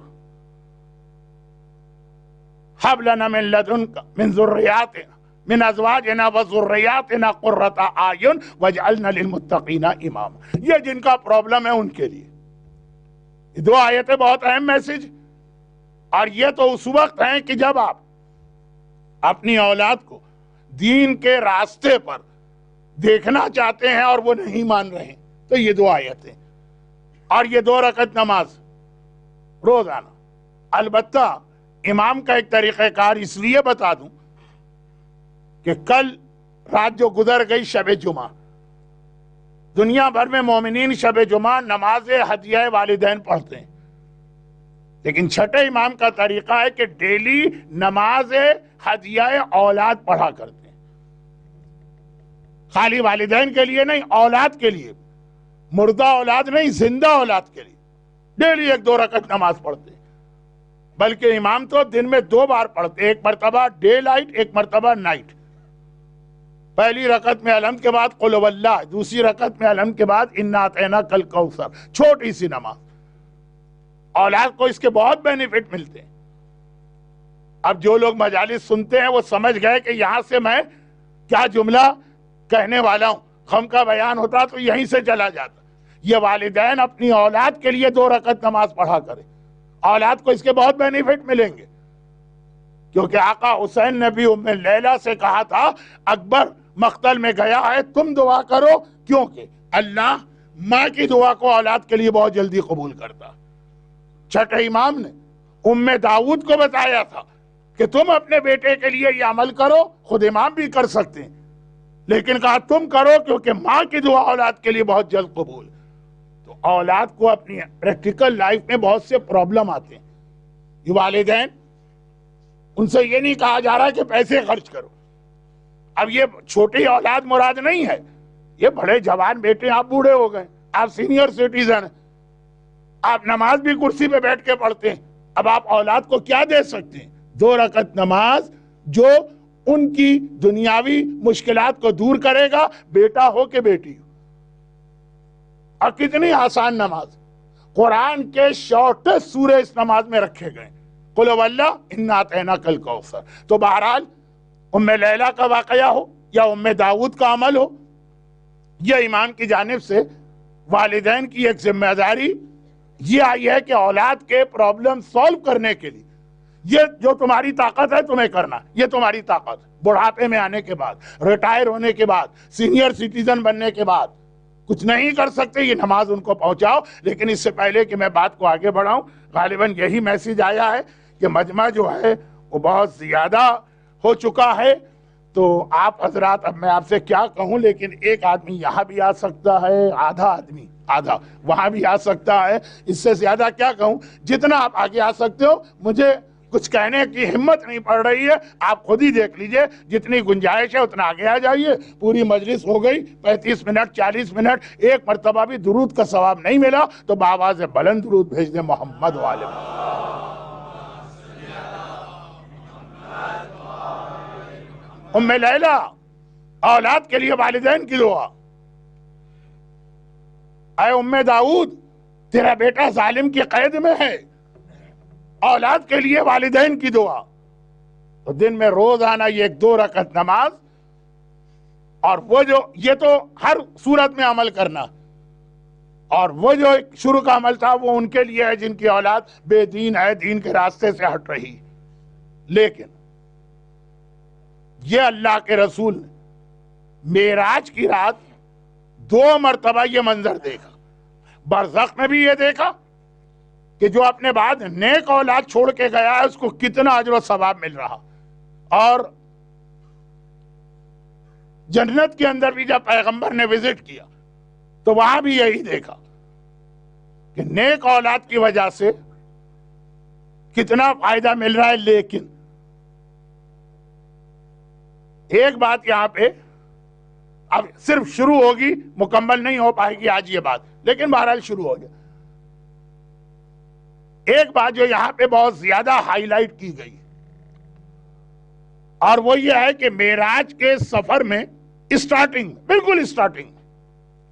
ہب لنا من لدنک من ذریاتنا من ازواجنا وذریاتنا قرۃ اعین واجعلنا للمتقین اماما۔ یہ جن کا پرابلم ہے ان کے لیے یہ 2 آیتیں بہت اہم میسج، اور یہ تو اس وقت ہیں کہ جب آپ اپنی اولاد کو دین کے راستے پر دیکھنا چاہتے ہیں اور وہ نہیں مان رہے ہیں، تو یہ 2 آیتیں اور یہ 2 رکعت نماز روزانہ۔ البتہ امام کا ایک طریقہ کار اس لیے بتا دوں کہ کل رات جو گزر گئی شب جمعہ، دنیا بھر میں مومنین شب جمعہ نماز ہدیہ والدین پڑھتے ہیں، لیکن چھٹے امام کا طریقہ ہے کہ ڈیلی نماز ہدیہ اولاد پڑھا کرتے ہیں، خالی والدین کے لیے نہیں، اولاد کے لیے، مردہ اولاد نہیں، زندہ اولاد کے لیے ڈیلی 1-2 رکعت نماز پڑھتے ہیں۔ بلکہ امام تو دن میں 2 بار پڑھتے، ایک مرتبہ ڈے لائٹ، ایک مرتبہ نائٹ، پہلی رکعت میں الحمد کے بعد قل واللہ، دوسری رکعت میں الحمد کے بعد انا اعطیناک الکوثر، چھوٹی سی نماز. اولاد کو اس کے بہت بینیفٹ ملتے ہیں. اب جو لوگ مجالس سنتے ہیں وہ سمجھ گئے کہ یہاں سے میں کیا جملہ کہنے والا ہوں، غم کا بیان ہوتا تو یہیں سے چلا جاتا. یہ والدین اپنی اولاد کے لیے 2 رکعت نماز پڑھا کرے، اولاد کو اس کے بہت بینیفٹ ملیں گے. کیونکہ آقا حسین نے بھی ام لیلہ سے کہا تھا اکبر مقتل میں گیا ہے تم دعا کرو، کیونکہ اللہ ماں کی دعا کو اولاد کے لیے بہت جلدی قبول کرتا. چھٹے امام نے ام داؤد کو بتایا تھا کہ تم اپنے بیٹے کے لیے یہ عمل کرو، خود امام بھی کر سکتے ہیں لیکن کہا تم کرو کیونکہ ماں کی دعا اولاد کے لیے بہت جلد قبول. تو اولاد کو اپنی پریکٹیکل لائف میں بہت سے پرابلم آتے ہیں. یہ والدین ان سے یہ نہیں کہا جا رہا کہ پیسے خرچ کرو. اب یہ چھوٹی اولاد مراد نہیں ہے، یہ بڑے جوان بیٹے، آپ بوڑھے ہو گئے، آپ سینئر سٹیزن ہیں، آپ نماز بھی کرسی پہ بیٹھ کے پڑھتے ہیں. اب آپ اولاد کو کیا دے سکتے ہیں؟ 2 رکعت نماز جو ان کی دنیاوی مشکلات کو دور کرے گا، بیٹا ہو کہ بیٹی ہو. اور کتنی آسان نماز، قرآن کے شارٹسٹ سورے اس نماز میں رکھے گئے، قل واللہ انا اعطیناک الکوثر. تو بہرحال ام لیلہ کا واقعہ ہو یا ام داؤد کا عمل ہو، یہ امام کی جانب سے والدین کی ایک ذمہ داری یہ آئی ہے کہ اولاد کے پرابلم سولو کرنے کے لیے یہ جو تمہاری طاقت ہے تمہیں کرنا. یہ تمہاری طاقت بڑھاپے میں آنے کے بعد، ریٹائر ہونے کے بعد، سینئر سٹیزن بننے کے بعد کچھ نہیں کر سکتے، یہ نماز ان کو پہنچاؤ. لیکن اس سے پہلے کہ میں بات کو آگے بڑھاؤں، غالباً یہی میسیج آیا ہے کہ مجمع جو ہے وہ بہت زیادہ ہو چکا ہے. تو آپ حضرات، اب میں آپ سے کیا کہوں، لیکن ایک آدمی یہاں بھی آ سکتا ہے، آدھا آدمی آدھا وہاں بھی آ سکتا ہے. اس سے زیادہ کیا کہوں، جتنا آپ آگے آ سکتے ہو. مجھے کچھ کہنے کی ہمت نہیں پڑ رہی ہے، آپ خود ہی دیکھ لیجئے، جتنی گنجائش ہے اتنا آگے آ جائیے. پوری مجلس ہو گئی 35 منٹ 40 منٹ، ایک مرتبہ بھی درود کا ثواب نہیں ملا تو بآواز بلند درود بھیج دیں محمد والے. ام لیلہ، اولاد کے لیے والدین کی دعا. اے ام داؤد، تیرا بیٹا ظالم کی قید میں ہے، اولاد کے لیے والدین کی دعا. تو دن میں روزانہ یہ 2 رکعت نماز، اور وہ جو یہ تو ہر صورت میں عمل کرنا، اور وہ جو شروع کا عمل تھا وہ ان کے لیے ہے جن کی اولاد بے دین ہے، دین کے راستے سے ہٹ رہی. لیکن یہ اللہ کے رسول نے معراج کی رات 2 مرتبہ یہ منظر دیکھا. برزخ میں بھی یہ دیکھا کہ جو اپنے بعد نیک اولاد چھوڑ کے گیا ہے اس کو کتنا اجر و ثواب مل رہا، اور جنت کے اندر بھی جب پیغمبر نے وزٹ کیا تو وہاں بھی یہی دیکھا کہ نیک اولاد کی وجہ سے کتنا فائدہ مل رہا ہے. لیکن ایک بات یہاں پہ اب صرف شروع ہوگی، مکمل نہیں ہو پائے گی آج یہ بات، لیکن بہرحال شروع ہو گیا. ایک بات جو یہاں پہ بہت زیادہ ہائی لائٹ کی گئی اور وہ یہ ہے کہ معراج کے سفر میں اسٹارٹنگ، بالکل اسٹارٹنگ،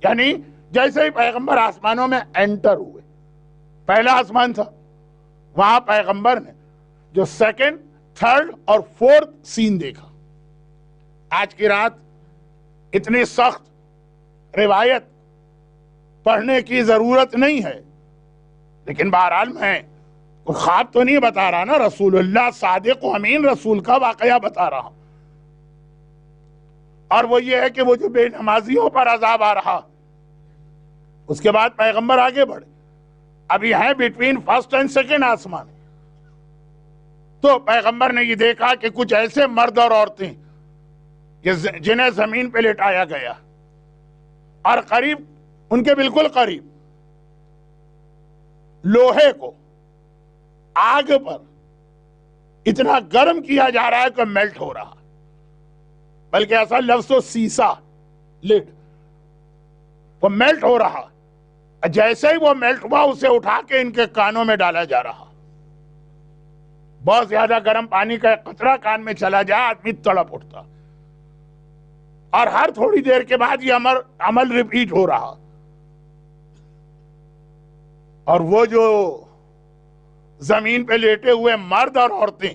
یعنی جیسے ہی پیغمبر آسمانوں میں انٹر ہوئے، پہلا آسمان تھا، وہاں پیغمبر نے جو 2nd 3rd اور 4th سین دیکھا. آج کی رات اتنی سخت روایت پڑھنے کی ضرورت نہیں ہے، لیکن بہرحال میں کوئی خواب تو نہیں بتا رہا نا، رسول اللہ صادق و امین رسول کا واقعہ بتا رہا ہوں. اور وہ یہ ہے کہ وہ جو بے نمازیوں پر عذاب آ رہا، اس کے بعد پیغمبر آگے بڑھے، ابھی ہیں بٹوین 1st and 2nd آسمان. تو پیغمبر نے یہ دیکھا کہ کچھ ایسے مرد اور عورتیں جنہیں زمین پہ لٹایا گیا، اور قریب ان کے بالکل قریب لوہے کو آگ پر اتنا گرم کیا جا رہا ہے کہ میلٹ ہو رہا، بلکہ ایسا لفظ و سیسا لٹ، وہ میلٹ ہو رہا. جیسے ہی وہ میلٹ ہوا اسے اٹھا کے ان کے کانوں میں ڈالا جا رہا. بہت زیادہ گرم پانی کا ایک قطرہ کان میں چلا جائے آدمی تڑپ اٹھتا. اور ہر تھوڑی دیر کے بعد یہ عمل ریپیٹ ہو رہا. اور وہ جو زمین پہ لیٹے ہوئے مرد اور عورتیں،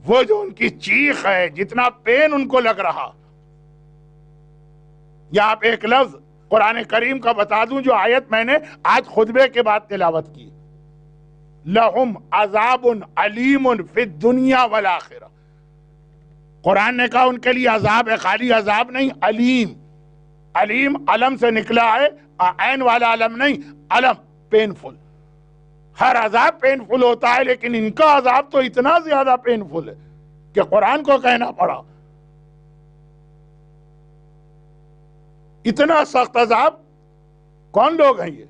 وہ جو ان کی چیخ ہے، جتنا پین ان کو لگ رہا. یہاں پہ ایک لفظ قرآن کریم کا بتا دوں جو آیت میں نے آج خطبے کے بعد تلاوت کی، لَهُمْ عَذَابٌ عَلِيمٌ فِي الدُّنْيَا وَالْآخِرَةِ. قرآن نے کہا ان کے لیے عذاب ہے، خالی عذاب نہیں، علیم. علیم علم سے نکلا ہے، عین والا علم نہیں، علم پینفل. ہر عذاب پینفل ہوتا ہے، لیکن ان کا عذاب تو اتنا زیادہ پینفل ہے کہ قرآن کو کہنا پڑا. اتنا سخت عذاب. کون لوگ ہیں یہ؟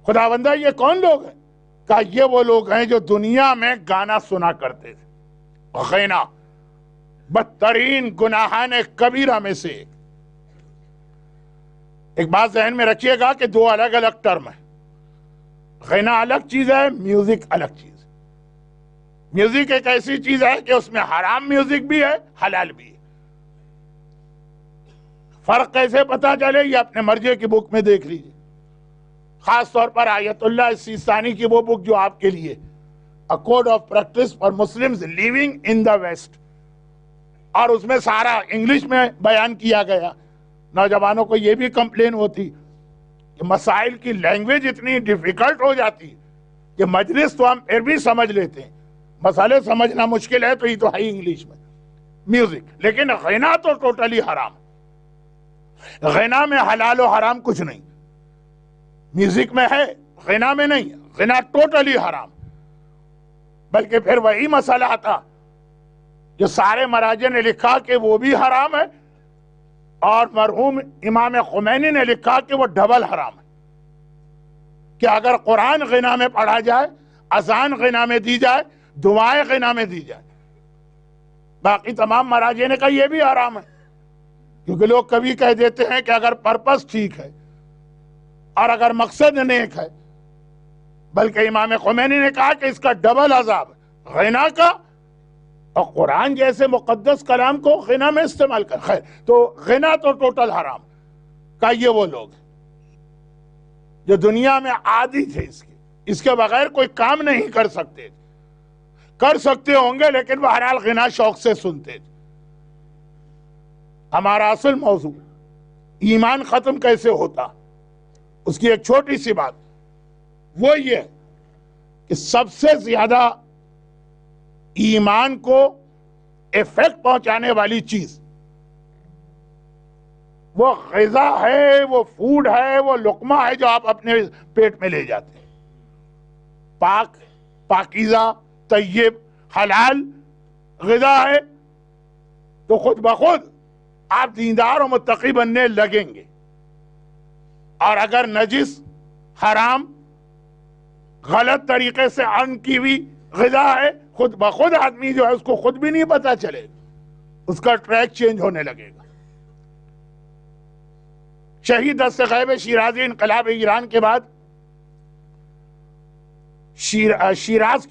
خداوندہ یہ کون لوگ ہیں؟ کہا یہ وہ لوگ ہیں جو دنیا میں گانا سنا کرتے تھے. غینا بدترین گناہان کبیرہ میں سے ایک بات ذہن میں رکھیے گا کہ دو الگ الگ ٹرم ہیں. غینا الگ چیز ہے، میوزک الگ چیز ہے. میوزک ایک ایسی چیز ہے کہ اس میں حرام میوزک بھی ہے، حلال بھی ہے. فرق کیسے پتا چلے؟ یہ اپنے مرجع کی بک میں دیکھ لیجیے، خاص طور پر آیت اللہ السیستانی کی وہ بک جو آپ کے لیے A Code of Practice for Muslims Living in the West، اور اس میں سارا انگلش میں بیان کیا گیا. نوجوانوں کو یہ بھی کمپلین ہوتی کہ مسائل کی لینگویج اتنی ڈیفیکلٹ ہو جاتی کہ مجلس تو ہم پھر بھی سمجھ لیتے ہیں، مسئلے سمجھنا مشکل ہے تو یہ تو ہے انگلش میں. میوزک، لیکن غنا تو ٹوٹلی حرام. غنا میں حلال و حرام کچھ نہیں. میوزک میں ہے، غنا میں نہیں. غنا ٹوٹلی حرام. بلکہ پھر وہی مسئلہ آتا جو سارے مراجع نے لکھا کہ وہ بھی حرام ہے، اور مرحوم امام خمینی نے لکھا کہ وہ ڈبل حرام ہے. کہ اگر قرآن غنا میں پڑھا جائے، اذان غنا میں دی جائے، دعائیں غنا میں دی جائے. باقی تمام مراجع نے کہا یہ بھی حرام ہے، کیونکہ لوگ کبھی کہہ دیتے ہیں کہ اگر پرپس ٹھیک ہے اور اگر مقصد نیک ہے. بلکہ امام خمینی نے کہا کہ اس کا ڈبل عذاب ہے، غنا کا اور قرآن جیسے مقدس کلام کو غنا میں استعمال کر. خیر، تو غنا تو ٹوٹل حرام. کہا یہ وہ لوگ جو دنیا میں عادی تھے اس کے بغیر کوئی کام نہیں کر سکتے. کر سکتے ہوں گے لیکن بہرحال غنا شوق سے سنتے تھے. ہمارا اصل موضوع ایمان ختم کیسے ہوتا، اس کی ایک چھوٹی سی بات وہ یہ کہ سب سے زیادہ ایمان کو ایفیکٹ پہنچانے والی چیز وہ غذا ہے، وہ فوڈ ہے، وہ لقمہ ہے جو آپ اپنے پیٹ میں لے جاتے ہیں. پاک، پاکیزہ، طیب، حلال غذا ہے تو خود بخود آپ دیندار و متقی بننے لگیں گے. اور اگر نجس، حرام، غلط طریقے سے ارن کی ہوئی غذا ہے، خود بخود آدمی جو ہے اس کو خود بھی نہیں پتا چلے، اس کا ٹریک چینج ہونے لگے گا. شہید دست غیب شیرازی انقلاب ایران کے بعد شیراز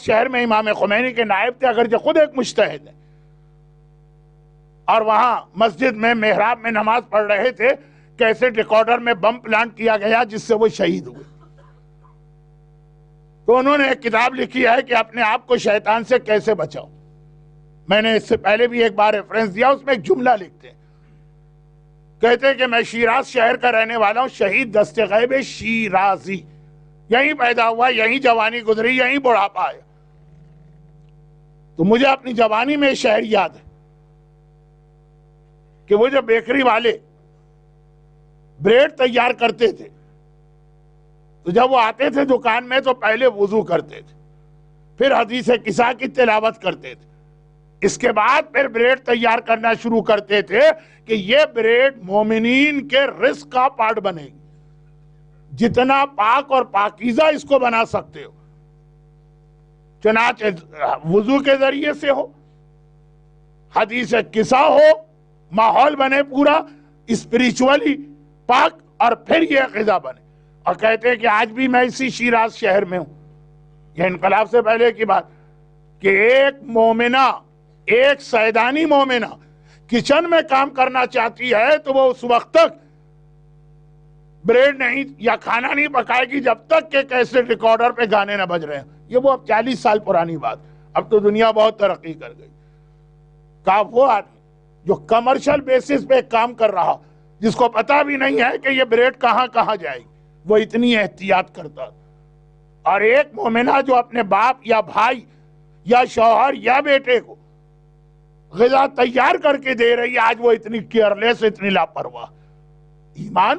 شہر میں امام خمینی کے نائب تھے، اگرچہ خود ایک مجتہد ہیں، اور وہاں مسجد میں محراب میں نماز پڑھ رہے تھے. کیسے ریکارڈر میں بم پلانٹ کیا گیا جس سے وہ شہید ہوئے. تو انہوں نے ایک کتاب لکھی ہے کہ اپنے آپ کو شیطان سے کیسے بچاؤ. میں نے اس سے پہلے بھی ایک بار ریفرنس دیا، اس میں ایک جملہ لکھتے ہیں، کہتے ہیں کہ میں شیراز شہر کا رہنے والا ہوں، شہید دست غیب شیرازی، یہیں پیدا ہوا، یہیں جوانی گزری، یہیں بڑھاپا آیا. تو مجھے اپنی جوانی میں شہر یاد ہے کہ وہ جو بیکری والے بریڈ تیار کرتے تھے تو جب وہ آتے تھے دکان میں تو پہلے وضو کرتے تھے، پھر حدیث قصہ کی تلاوت کرتے تھے، اس کے بعد پھر بریڈ تیار کرنا شروع کرتے تھے کہ یہ بریڈ مومنین کے رزق کا پارٹ بنے گی. جتنا پاک اور پاکیزہ اس کو بنا سکتے ہو، چنانچہ وضو کے ذریعے سے ہو، حدیث قصہ ہو، ماحول بنے پورا اسپریچولی پاک، اور پھر یہ غذا بنے. اور کہتے ہیں کہ آج بھی میں اسی شیراز شہر میں ہوں. یہ انقلاب سے پہلے کی بات کہ ایک مومنہ ایک سیدانی مومنہ کچن میں کام کرنا چاہتی ہے تو وہ اس وقت تک بریڈ نہیں یا کھانا نہیں پکائے گی جب تک کہ کیسٹ ریکارڈر پہ گانے نہ بج رہے ہیں. یہ وہ اب 40 سال پرانی بات. اب تو دنیا بہت ترقی کر گئی. کہا وہ آدمی جو کمرشل بیسس پہ کام کر رہا, جس کو پتا بھی نہیں ہے کہ یہ بریڈ کہاں کہاں جائے گی, وہ اتنی احتیاط کرتا. اور ایک مومنہ جو اپنے باپ یا بھائی یا شوہر یا بیٹے کو غذا تیار کر کے دے رہی ہے, آج وہ اتنی کیئرلیس, اتنی لاپرواہ. ایمان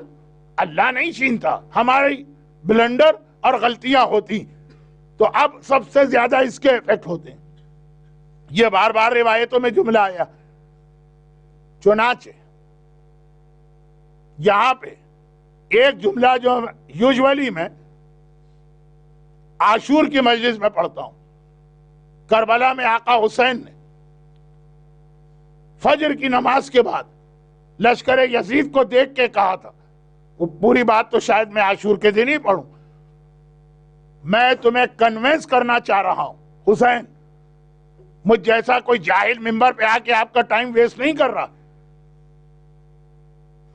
اللہ نہیں چھینتا, ہماری بلنڈر اور غلطیاں ہوتی تو اب سب سے زیادہ اس کے ایفیکٹ ہوتے ہیں. یہ بار بار روایتوں میں جملہ آیا. چنانچہ یہاں پہ ایک جملہ جو یوزولی میں عاشور کی مجلس میں پڑھتا ہوں, کربلا میں آقا حسین نے فجر کی نماز کے بعد لشکر یزید کو دیکھ کے کہا تھا. وہ پوری بات تو شاید میں عاشور کے دن ہی پڑھوں. میں تمہیں کنونس کرنا چاہ رہا ہوں حسین, مجھ جیسا کوئی جاہل ممبر پہ آ کے آپ کا ٹائم ویسٹ نہیں کر رہا.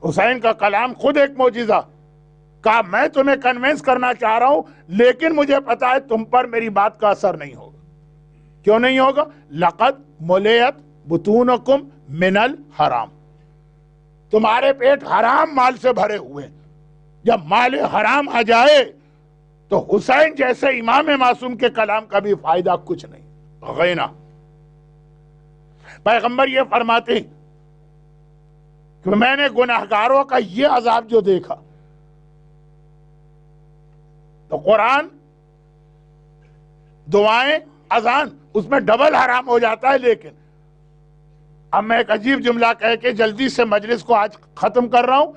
حسین کا کلام خود ایک معجزہ. کہا میں تمہیں کنونس کرنا چاہ رہا ہوں لیکن مجھے پتا ہے تم پر میری بات کا اثر نہیں ہوگا. کیوں نہیں ہوگا؟ لقد ملیت بطونکم من الحرام, تمہارے پیٹ حرام مال سے بھرے ہوئے. جب مال حرام آ جائے تو حسین جیسے امام معصوم کے کلام کا بھی فائدہ کچھ نہیں. غینا پیغمبر یہ فرماتے کہ میں نے گناہگاروں کا یہ عذاب جو دیکھا, تو قرآن, دعائیں, اذان, اس میں ڈبل حرام ہو جاتا ہے. لیکن اب میں ایک عجیب جملہ کہہ کے جلدی سے مجلس کو آج ختم کر رہا ہوں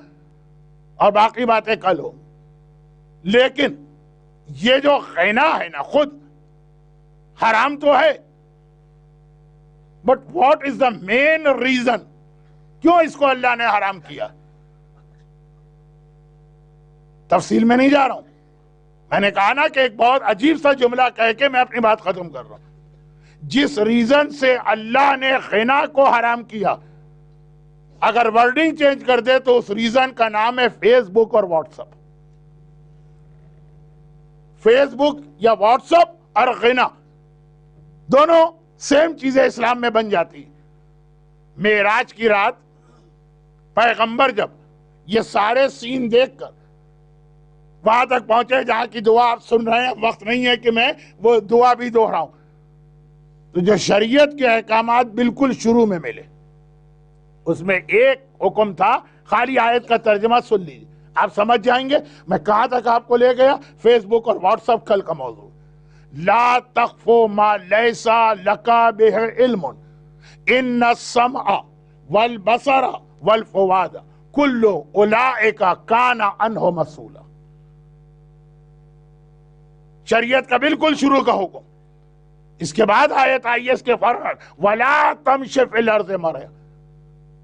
اور باقی باتیں کل ہو. لیکن یہ جو غینا ہے نا, خود حرام تو ہے, but what is the main reason, کیوں اس کو اللہ نے حرام کیا؟ تفصیل میں نہیں جا رہا ہوں. میں نے کہا نا کہ ایک بہت عجیب سا جملہ کہہ کے میں اپنی بات ختم کر رہا ہوں. جس ریزن سے اللہ نے غنا کو حرام کیا, اگر ورڈنگ چینج کر دے تو اس ریزن کا نام ہے فیس بک اور واٹس ایپ. فیس بک یا واٹس ایپ اور غنا دونوں سیم چیزیں اسلام میں بن جاتی. معراج کی رات پیغمبر جب یہ سارے سین دیکھ کر وہاں تک پہنچے جہاں کی دعا آپ سن رہے ہیں, وقت نہیں ہے کہ میں وہ دعا بھی دوہراؤں, تو جو شریعت کے احکامات بالکل شروع میں ملے, اس میں ایک حکم تھا, خالی آیت کا ترجمہ سن لیجیے آپ سمجھ جائیں گے میں کہاں تک آپ کو لے گیا. فیس بک اور واٹس ایپ کل کا موضوع. لا تخف ما لیس لک بہ علم ان السمع والبصر والفؤاد کل اولئک کان عنہ مسئولا. شریعت کا بالکل شروع کا حکم. اس کے بعد آیت آئی ہے اس کے فرق, وَلَا تَمْشِ فِي الْأَرْضِ مَرَحًا,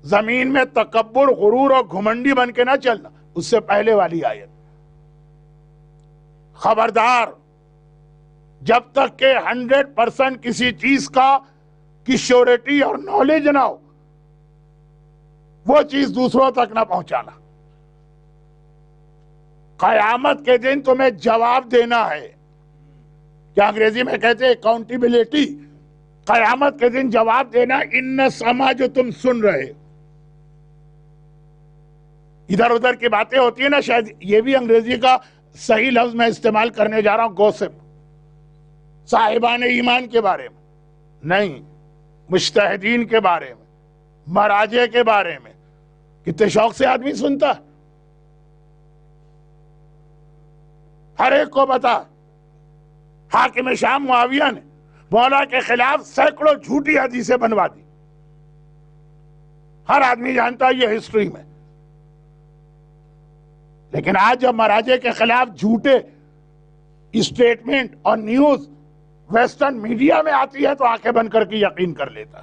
زمین میں تکبر, غرور اور گھمنڈی بن کے نہ چلنا. اس سے پہلے والی آیت, خبردار جب تک کہ 100% کسی چیز کی شیورٹی اور نالج نہ ہو, وہ چیز دوسروں تک نہ پہنچانا. قیامت کے دن تمہیں جواب دینا ہے, کیا انگریزی میں کہتے ہیں اکاؤنٹیبلٹی. قیامت کے دن جواب دینا. ان سما جو تم سن رہے, ادھر ادھر کی باتیں ہوتی ہیں نا, شاید یہ بھی انگریزی کا صحیح لفظ میں استعمال کرنے جا رہا ہوں, گوسپ, صاحبان ایمان کے بارے میں نہیں, مجتہدین کے بارے میں, مراجع کے بارے میں. کتنے شوق سے آدمی سنتا ہے, ہر ایک کو بتا. حاکم شام معاویہ نے مولا کے خلاف سینکڑوں جھوٹی حدیثیں بنوا دی, ہر آدمی جانتا ہے یہ ہسٹری میں. لیکن آج جب مراجع کے خلاف جھوٹے اسٹیٹمنٹ اور نیوز ویسٹرن میڈیا میں آتی ہے تو آنکھیں بند کر کے یقین کر لیتا.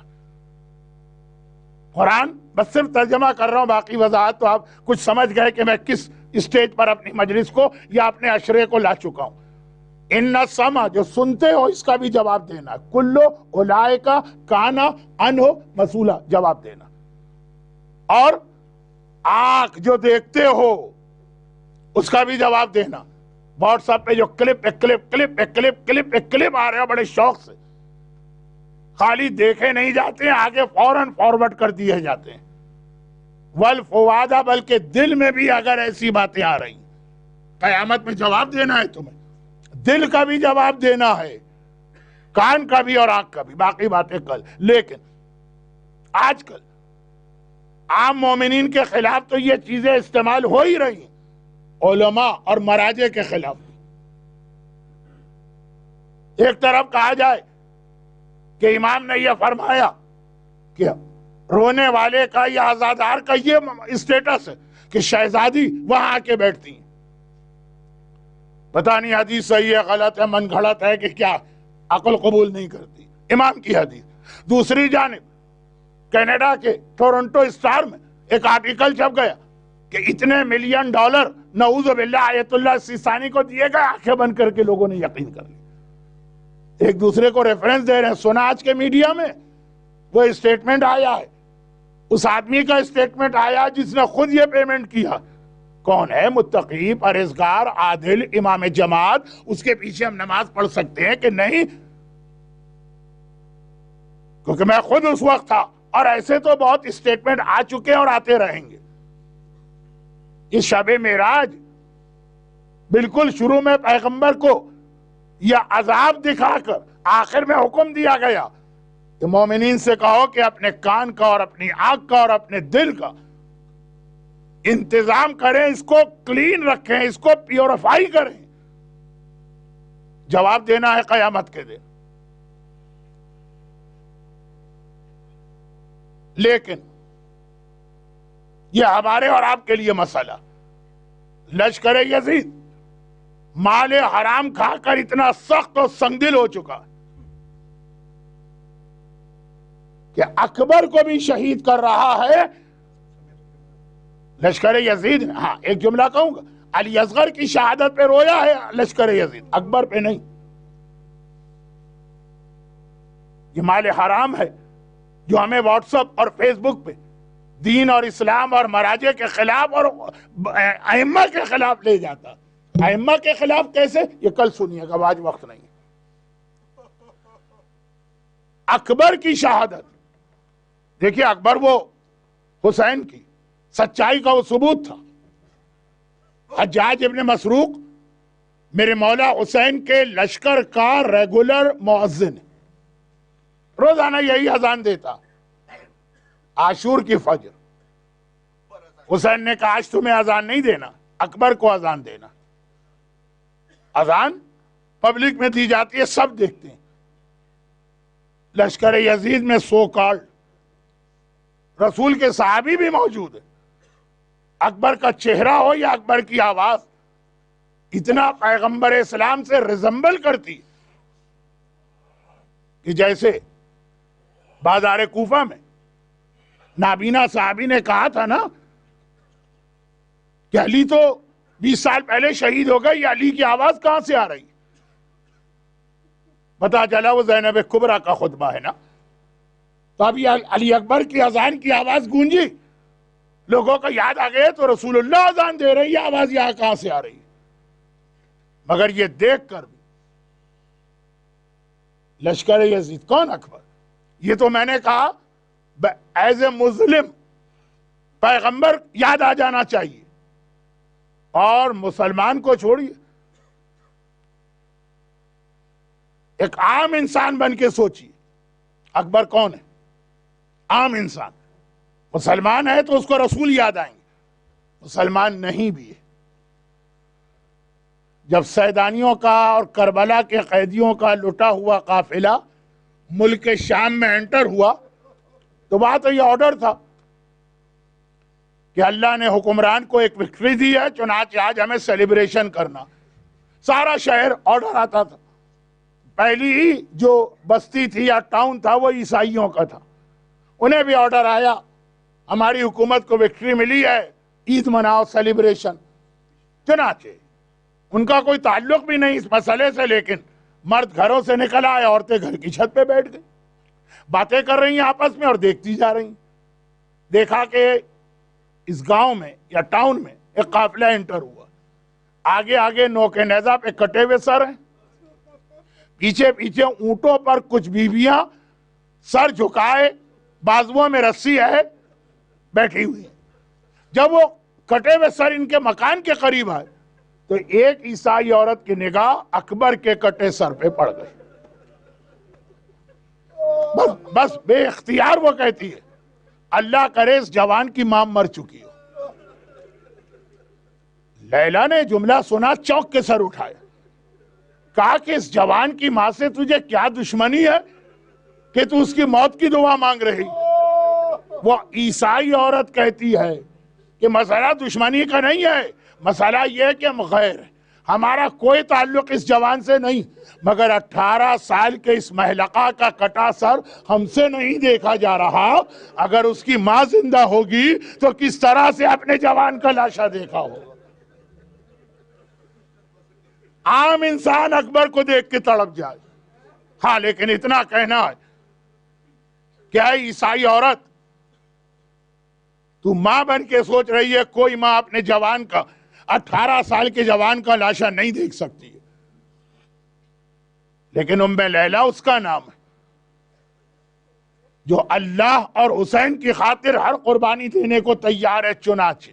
قرآن بس صرف ترجمہ کر رہا ہوں, باقی وضاحت تو آپ کچھ سمجھ گئے کہ میں کس اسٹیج پر اپنی مجلس کو یا اپنے عشرے کو لا چکا ہوں. ان سما جو سنتے ہو اس کا بھی جواب دینا، کلو اولائکا کانا انہو مسئولا جواب دینا، اور آنکھ جو دیکھتے ہو اس کا بھی جواب دینا۔ واٹس ایپ پہ جو کلپ آ رہے ہیں بڑے شوق سے، خالی دیکھے نہیں جاتے ہیں، آگے فوراً فارورڈ کر دیے جاتے ہیں۔ والفوادہ بلکہ دل میں بھی اگر ایسی باتیں آ رہی قیامت میں جواب دینا ہے تمہیں، دل کا بھی جواب دینا ہے، کان کا بھی اور آنکھ کا بھی، باقی باتیں کل۔ لیکن آج کل عام مومنین کے خلاف تو یہ چیزیں استعمال ہو ہی رہی ہیں، علماء اور مراجع کے خلاف۔ ایک طرف کہا جائے کہ امام نے یہ فرمایا کہ رونے والے کا یا عزادار کا یہ اسٹیٹس ہے کہ شہزادی وہاں آ کے بیٹھتی ہیں، پتہ نہیں حدیث صحیح ہے غلط ہے من گھڑت ہے کہ کیا، عقل قبول نہیں کرتی، امام کی حدیث۔ دوسری جانب کینیڈا کے ٹورنٹو اسٹار میں ایک آرٹیکل چھپ گیا کہ اتنے ملین ڈالر نعوذ باللہ آیت اللہ سیستانی کو دیے گئے، آنکھیں بند کر کے لوگوں نے یقین کر لی، ایک دوسرے کو ریفرنس دے رہے ہیں۔ سنا آج کے میڈیا میں وہ اسٹیٹمنٹ آیا ہے، اس آدمی کا اسٹیٹمنٹ آیا جس نے خود یہ پیمنٹ کیا۔ کون ہے؟ متقی، پرہیزگار، عادل، امام جماعت، اس کے پیچھے ہم نماز پڑھ سکتے ہیں کہ نہیں؟ کیونکہ میں خود اس وقت تھا، اور ایسے تو بہت اسٹیٹمنٹ آ چکے اور آتے رہیں گے۔ اس شب معراج بالکل شروع میں پیغمبر کو یہ عذاب دکھا کر آخر میں حکم دیا گیا کہ مومنین سے کہو کہ اپنے کان کا اور اپنی آنکھ کا اور اپنے دل کا انتظام کریں، اس کو کلین رکھیں، اس کو پیوریفائی کریں، جواب دینا ہے قیامت کے دن۔ لیکن یہ ہمارے اور آپ کے لیے مسئلہ، لشکر یزید مال حرام کھا کر اتنا سخت اور سنگدل ہو چکا کہ اکبر کو بھی شہید کر رہا ہے۔ لشکر یزید، ہاں ایک جملہ کہوں گا، علی اصغر کی شہادت پہ رویا ہے لشکر یزید، اکبر پہ نہیں۔ یہ مال حرام ہے جو ہمیں واٹس ایپ اور فیس بک پہ دین اور اسلام اور مراجع کے خلاف اور ائمہ کے خلاف لے جاتا۔ ائمہ کے خلاف کیسے؟ یہ کل سنیے گا، آج وقت نہیں۔ اکبر کی شہادت دیکھیے، اکبر وہ حسین کی سچائی کا وہ ثبوت تھا۔ حجاج ابن مسروق میرے مولا حسین کے لشکر کا ریگولر مؤذن، روزانہ یہی اذان دیتا عاشور کی فجر۔ حسین نے کہا آج تمہیں اذان نہیں دینا، اکبر کو اذان دینا۔ اذان پبلک میں دی جاتی ہے، سب دیکھتے ہیں۔ لشکر یزید میں سو کارڈ رسول کے صحابی بھی موجود ہے، اکبر کا چہرہ ہو یا اکبر کی آواز اتنا پیغمبر اسلام سے ریزمبل کرتی کہ جیسے بازار کوفہ میں نابینا صحابی نے کہا تھا نا کہ علی تو 20 سال پہلے شہید ہو گئے، یہ علی کی آواز کہاں سے آ رہی؟ پتا چلا وہ زینب کبریٰ کا خطبہ ہے نا۔ تو اب یہ علی اکبر کی اذان کی آواز گونجی، لوگوں کو یاد آ گئے تو رسول اللہ اذان دے رہے، یہ آواز یہاں کہاں سے آ رہی؟ مگر یہ دیکھ کر بھی لشکر یزید کون؟ اکبر۔ یہ تو میں نے کہا ایز اے مسلم پیغمبر یاد آ جانا چاہیے، اور مسلمان کو چھوڑیے، ایک عام انسان بن کے سوچیے اکبر کون ہے؟ عام انسان۔ مسلمان ہے تو اس کو رسول یاد آئیں گے، مسلمان نہیں بھی ہے۔ جب سیدانیوں کا اور کربلا کے قیدیوں کا لٹا ہوا قافلہ ملک شام میں انٹر ہوا تو بات یہ آرڈر تھا کہ اللہ نے حکمران کو ایک وکٹری دی ہے، چنانچہ آج ہمیں سیلیبریشن کرنا۔ سارا شہر آرڈر آتا تھا۔ پہلی ہی جو بستی تھی یا ٹاؤن تھا وہ عیسائیوں کا تھا، انہیں بھی آرڈر آیا ہماری حکومت کو وکٹری ملی ہے، عید مناؤ، سیلیبریشن۔ چنانچہ ان کا کوئی تعلق بھی نہیں اس مسئلے سے، لیکن مرد گھروں سے نکل آئے، عورتیں گھر کی چھت پہ بیٹھ گئی، باتیں کر رہی ہیں آپس میں اور دیکھتی جا رہی ہیں۔ دیکھا کہ اس گاؤں میں یا ٹاؤن میں ایک قافلہ انٹر ہوا، آگے آگے نوکے نیزہ پہ کٹے ہوئے سر ہیں، پیچھے پیچھے اونٹوں پر کچھ بیویاں سر جھکائے، بازوؤں میں رسی ہے، بیٹھی ہوئی ہیں۔ جب وہ کٹے ہوئے سر ان کے مکان کے قریب آئے تو ایک عیسائی عورت کی نگاہ اکبر کے کٹے سر پہ پڑ گئی۔ بس بے اختیار وہ کہتی ہے اللہ کرے اس جوان کی ماں مر چکی ہو۔ لیلا نے جملہ سنا، چونک کے سر اٹھایا، کہا کہ اس جوان کی ماں سے تجھے کیا دشمنی ہے کہ تو اس کی موت کی دعا مانگ رہی؟ وہ عیسائی عورت کہتی ہے کہ مسئلہ دشمنی کا نہیں ہے، مسئلہ یہ ہے کہ ہم غیر ہیں، ہمارا کوئی تعلق اس جوان سے نہیں، مگر 18 سال کے اس مہلکہ کا کٹا سر ہم سے نہیں دیکھا جا رہا، اگر اس کی ماں زندہ ہوگی تو کس طرح سے اپنے جوان کا لاشا دیکھا ہوگا۔ عام انسان اکبر کو دیکھ کے تڑپ جائے، ہاں لیکن اتنا کہنا ہے کہ اے عیسائی عورت، تو ماں بن کے سوچ رہی ہے کوئی ماں اپنے جوان کا 18 سال کے جوان کا لاشا نہیں دیکھ سکتی ہے، لیکن ام لیلا اس کا نام ہے جو اللہ اور حسین کی خاطر ہر قربانی دینے کو تیار ہے۔ چنانچہ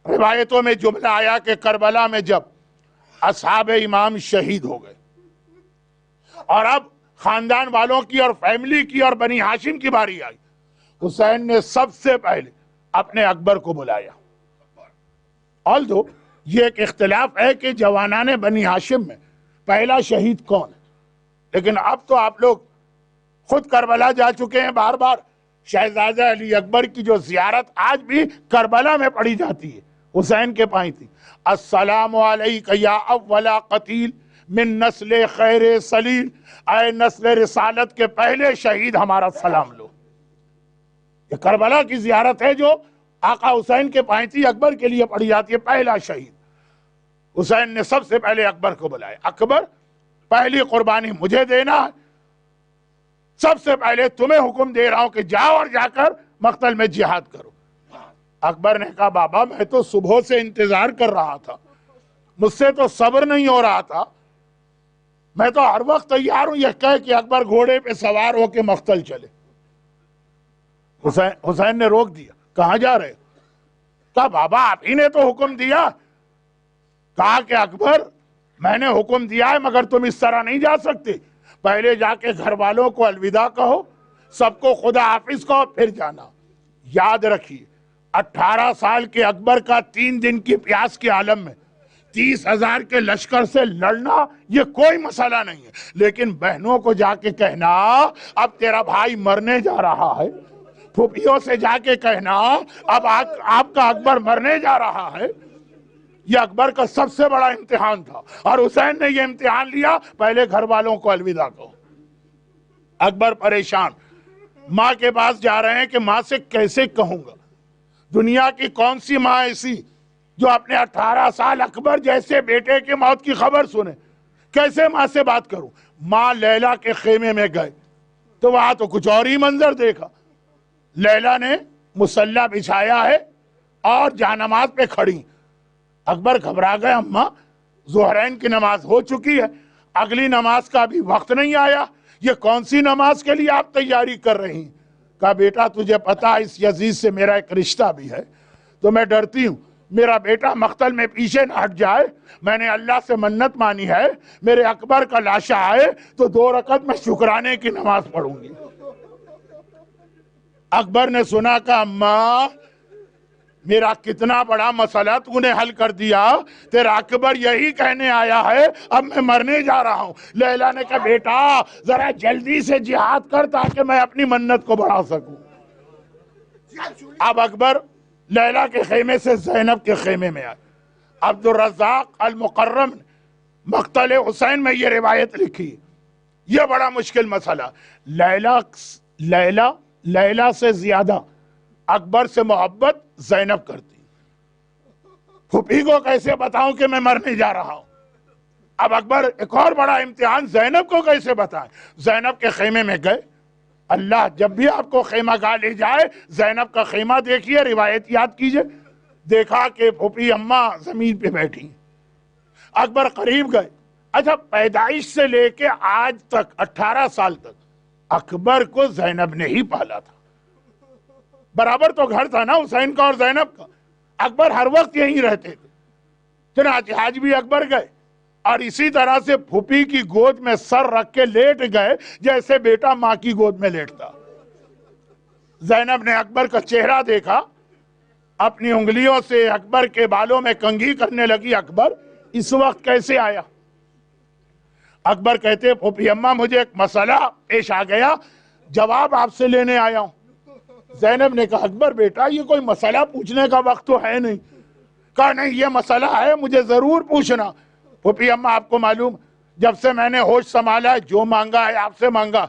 روایتوں میں جملہ آیا کہ کربلا میں جب اصحاب امام شہید ہو گئے اور اب خاندان والوں کی اور فیملی کی اور بنی ہاشم کی باری آئی، حسین نے سب سے پہلے اپنے اکبر کو بلایا۔ although یہ ایک اختلاف ہے کہ جوانان بنی ہاشم میں پہلا شہید کون ہے، لیکن اب تو آپ لوگ خود کربلا جا چکے ہیں بار بار۔ شہزادہ علی اکبر کی جو زیارت آج بھی کربلا میں پڑھی جاتی ہے، حسین کے پائیں تھی، السلام علیک یا اول قتیل من نسل خیر سلیل، اے نسل رسالت کے پہلے شہید ہمارا سلام لو۔ یہ کربلا کی زیارت ہے جو آقا حسین کے پائیں تھی، اکبر کے لیے پڑھی جاتی ہے، پہلا شہید۔ حسین نے سب سے پہلے اکبر کو بلایا، اکبر پہلی قربانی مجھے دینا ہے، سب سے پہلے تمہیں حکم دے رہا ہوں کہ جاؤ اور جا کر مقتل میں جہاد کرو۔ اکبر نے کہا بابا میں تو صبح سے انتظار کر رہا تھا، مجھ سے تو صبر نہیں ہو رہا تھا، میں تو ہر وقت تیار ہوں۔ یہ کہہ کہ اکبر گھوڑے پہ سوار ہو کے مقتل چلے۔ حسین نے روک دیا، کہاں جا رہے؟ کہا بابا آپ ہی نے تو حکم دیا۔ کہا کہ اکبر میں نے حکم دیا ہے مگر تم اس طرح نہیں جا سکتے، پہلے جا کے گھر والوں کو الوداع کہو، سب کو خدا حافظ کہو، پھر جانا۔ یاد رکھیے 18 سال کے اکبر کا 3 دن کی پیاس کے عالم میں 30,000 کے لشکر سے لڑنا یہ کوئی مسئلہ نہیں ہے، لیکن بہنوں کو جا کے کہنا اب تیرا بھائی مرنے جا رہا ہے، پھوپھیوں سے جا کے کہنا اب آپ کا اکبر مرنے جا رہا ہے، یہ اکبر کا سب سے بڑا امتحان تھا، اور حسین نے یہ امتحان لیا، پہلے گھر والوں کو الوداع کہو۔ اکبر پریشان، ماں کے پاس جا رہے ہیں کہ ماں سے کیسے کہوں گا، دنیا کی کون سی ماں ایسی جو اپنے 18 سال اکبر جیسے بیٹے کی موت کی خبر سنے، کیسے ماں سے بات کروں۔ ماں لیلا کے خیمے میں گئے تو وہاں تو کچھ اور ہی منظر دیکھا، لیلا نے مصلی بچھایا ہے اور جانماز پہ کھڑی۔ اکبر گھبرا گئے، اماں ظہرین کی نماز ہو چکی ہے، اگلی نماز کا بھی وقت نہیں آیا، یہ کون سی نماز کے لیے آپ تیاری کر رہی ہیں؟ کہا بیٹا تجھے پتا اس یزید سے میرا ایک رشتہ بھی ہے، تو میں ڈرتی ہوں میرا بیٹا مقتل میں پیچھے نہ ہٹ جائے، میں نے اللہ سے منت مانی ہے میرے اکبر کا لاشا آئے تو 2 رکعت میں شکرانے کی نماز پڑھوں گی۔ اکبر نے سنا کہ اماں میرا کتنا بڑا مسئلہ تو نے حل کر دیا، تیرا اکبر یہی کہنے آیا ہے اب میں مرنے جا رہا ہوں۔ لیلا نے کہا بیٹا ذرا جلدی سے جہاد کر تاکہ میں اپنی منت کو بڑھا سکوں۔ اب اکبر لیلا کے خیمے سے زینب کے خیمے میں آئے۔ عبد الرزاق المقرم نے مقتل حسین میں یہ روایت لکھی، یہ بڑا مشکل مسئلہ، لیلا سے زیادہ اکبر سے محبت زینب کرتی، پھوپھی کو کیسے بتاؤں کہ میں مرنے جا رہا ہوں؟ اب اکبر ایک اور بڑا امتحان، زینب کو کیسے بتائیں؟ زینب کے خیمے میں گئے. اللہ جب بھی آپ کو خیمہ گاہ لے جائے زینب کا خیمہ دیکھیے، روایت یاد کیجئے. دیکھا کہ پھوپھی اماں زمین پہ بیٹھی. اکبر قریب گئے. اچھا، پیدائش سے لے کے آج تک 18 سال تک اکبر کو زینب نے ہی پالا تھا. برابر تو گھر تھا نا حسین کا اور زینب کا. اکبر ہر وقت یہیں رہتے تھے. چنانچہ آج بھی اکبر گئے اور اسی طرح سے پھوپھی کی گود میں سر رکھ کے لیٹ گئے جیسے بیٹا ماں کی گود میں لیٹتا. زینب نے اکبر کا چہرہ دیکھا، اپنی انگلیوں سے اکبر کے بالوں میں کنگھی کرنے لگی. اکبر اس وقت کیسے آیا؟ اکبر کہتے پھوپھی اماں مجھے ایک مسئلہ پیش آ گیا، جواب آپ سے لینے آیا ہوں. زینب نے کہا اکبر بیٹا یہ کوئی مسئلہ پوچھنے کا وقت تو ہے نہیں. کہا نہیں یہ مسئلہ ہے، مجھے ضرور پوچھنا. پھوپھی اماں آپ کو معلوم جب سے میں نے ہوش سنبھالا ہے جو مانگا ہے آپ سے مانگا.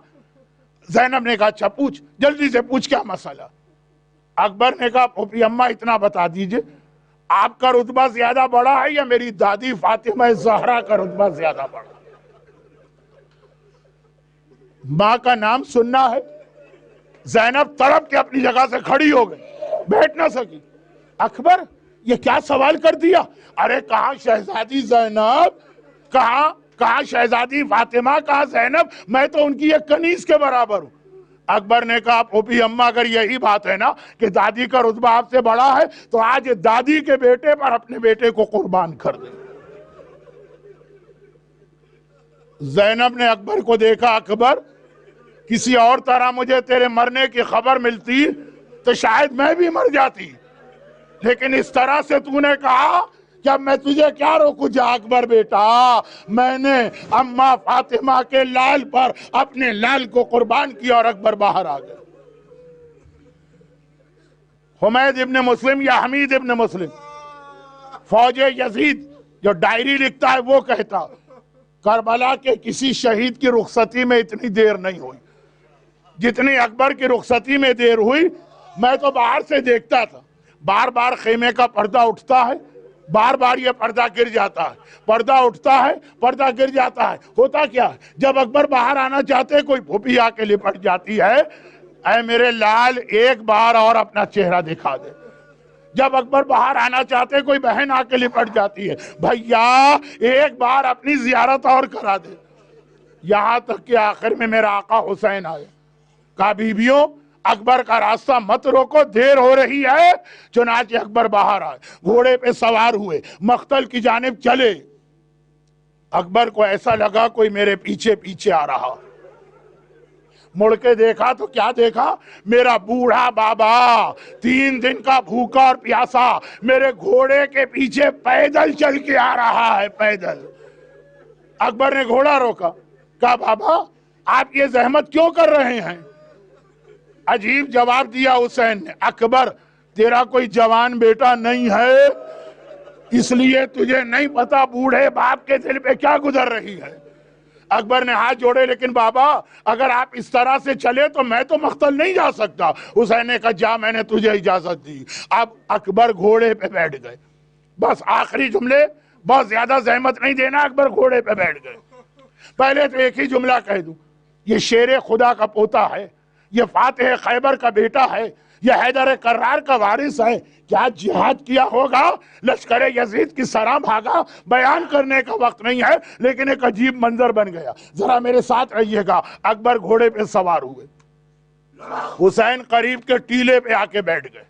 زینب نے کہا اچھا پوچھ، جلدی سے پوچھ کیا مسئلہ. اکبر نے کہا پھوپھی اماں اتنا بتا دیجئے آپ کا رتبہ زیادہ بڑا ہے یا میری دادی فاطمہ زہرا کا رتبہ زیادہ بڑا؟ ماں کا نام سننا ہے. زینب تڑپ کے اپنی جگہ سے کھڑی ہو گئی، بیٹھ نہ سکی. اکبر یہ کیا سوال کر دیا؟ ارے کہاں شہزادی زینب، کہاں شہزادی فاطمہ، کہاں زینب، میں تو ان کی ایک کنیز کے برابر ہوں. اکبر نے کہا پھوپھی اماں اگر یہی بات ہے نا کہ دادی کا رتبہ آپ سے بڑا ہے تو آج دادی کے بیٹے پر اپنے بیٹے کو قربان کر دیں. زینب نے اکبر کو دیکھا، اکبر کسی اور طرح مجھے تیرے مرنے کی خبر ملتی تو شاید میں بھی مر جاتی، لیکن اس طرح سے تو نے کہا کہ اب میں تجھے کیا روکوں. جا اکبر بیٹا، میں نے اماں فاطمہ کے لال پر اپنے لال کو قربان کیا. اور اکبر باہر آ گئے. حمید ابن مسلم یا حمید ابن مسلم فوج یزید جو ڈائری لکھتا ہے وہ کہتا کربلا کے کسی شہید کی رخصتی میں اتنی دیر نہیں ہوئی جتنی اکبر کی رخصتی میں دیر ہوئی. میں تو باہر سے دیکھتا تھا، بار بار خیمے کا پردہ اٹھتا ہے، بار بار یہ پردہ گر جاتا ہے، پردہ اٹھتا ہے، پردہ گر جاتا ہے. ہوتا کیا ہے جب اکبر باہر آنا چاہتے کوئی پھوپھی آ کے لپٹ جاتی ہے، اے میرے لال ایک بار اور اپنا چہرہ دکھا دے. جب اکبر باہر آنا چاہتے کوئی بہن آ کے لپٹ جاتی ہے، بھیا ایک بار اپنی زیارت اور کرا دے. یہاں تک کہ آخر میں میرا آقا حسین آئے. کہا بیویوں اکبر کا راستہ مت روکو، دیر ہو رہی ہے. چنانچہ اکبر باہر آئے، گھوڑے پہ سوار ہوئے، مقتل کی جانب چلے. اکبر کو ایسا لگا کوئی میرے پیچھے پیچھے آ رہا. مڑ کے دیکھا تو کیا دیکھا؟ میرا بوڑھا بابا 3 دن کا بھوکا اور پیاسا میرے گھوڑے کے پیچھے پیدل چل کے آ رہا ہے، پیدل. اکبر نے گھوڑا روکا، کہا بابا آپ یہ زحمت کیوں کر رہے ہیں؟ عجیب جواب دیا حسین نے، اکبر تیرا کوئی جوان بیٹا نہیں ہے اس لیے تجھے نہیں پتا بوڑھے باپ کے دل پہ کیا گزر رہی ہے. اکبر نے ہاتھ جوڑے، لیکن بابا اگر آپ اس طرح سے چلے تو میں تو مقتل نہیں جا سکتا. حسین نے کہا جا، میں نے تجھے اجازت دی. اب اکبر گھوڑے پہ بیٹھ گئے. بس آخری جملے، بہت زیادہ زحمت نہیں دینا. اکبر گھوڑے پہ بیٹھ گئے. پہلے تو ایک ہی جملہ کہہ دوں، یہ شیر خدا کا پوتا ہے، یہ فاتح خیبر کا بیٹا ہے، یہ حیدر کرار کا وارث ہے. کیا جہاد کیا ہوگا، لشکر یزید کی سراں بھاگا، بیان کرنے کا وقت نہیں ہے، لیکن ایک عجیب منظر بن گیا. ذرا میرے ساتھ رہیے گا. اکبر گھوڑے پہ سوار ہوئے، حسین قریب کے ٹیلے پہ آ کے بیٹھ گئے.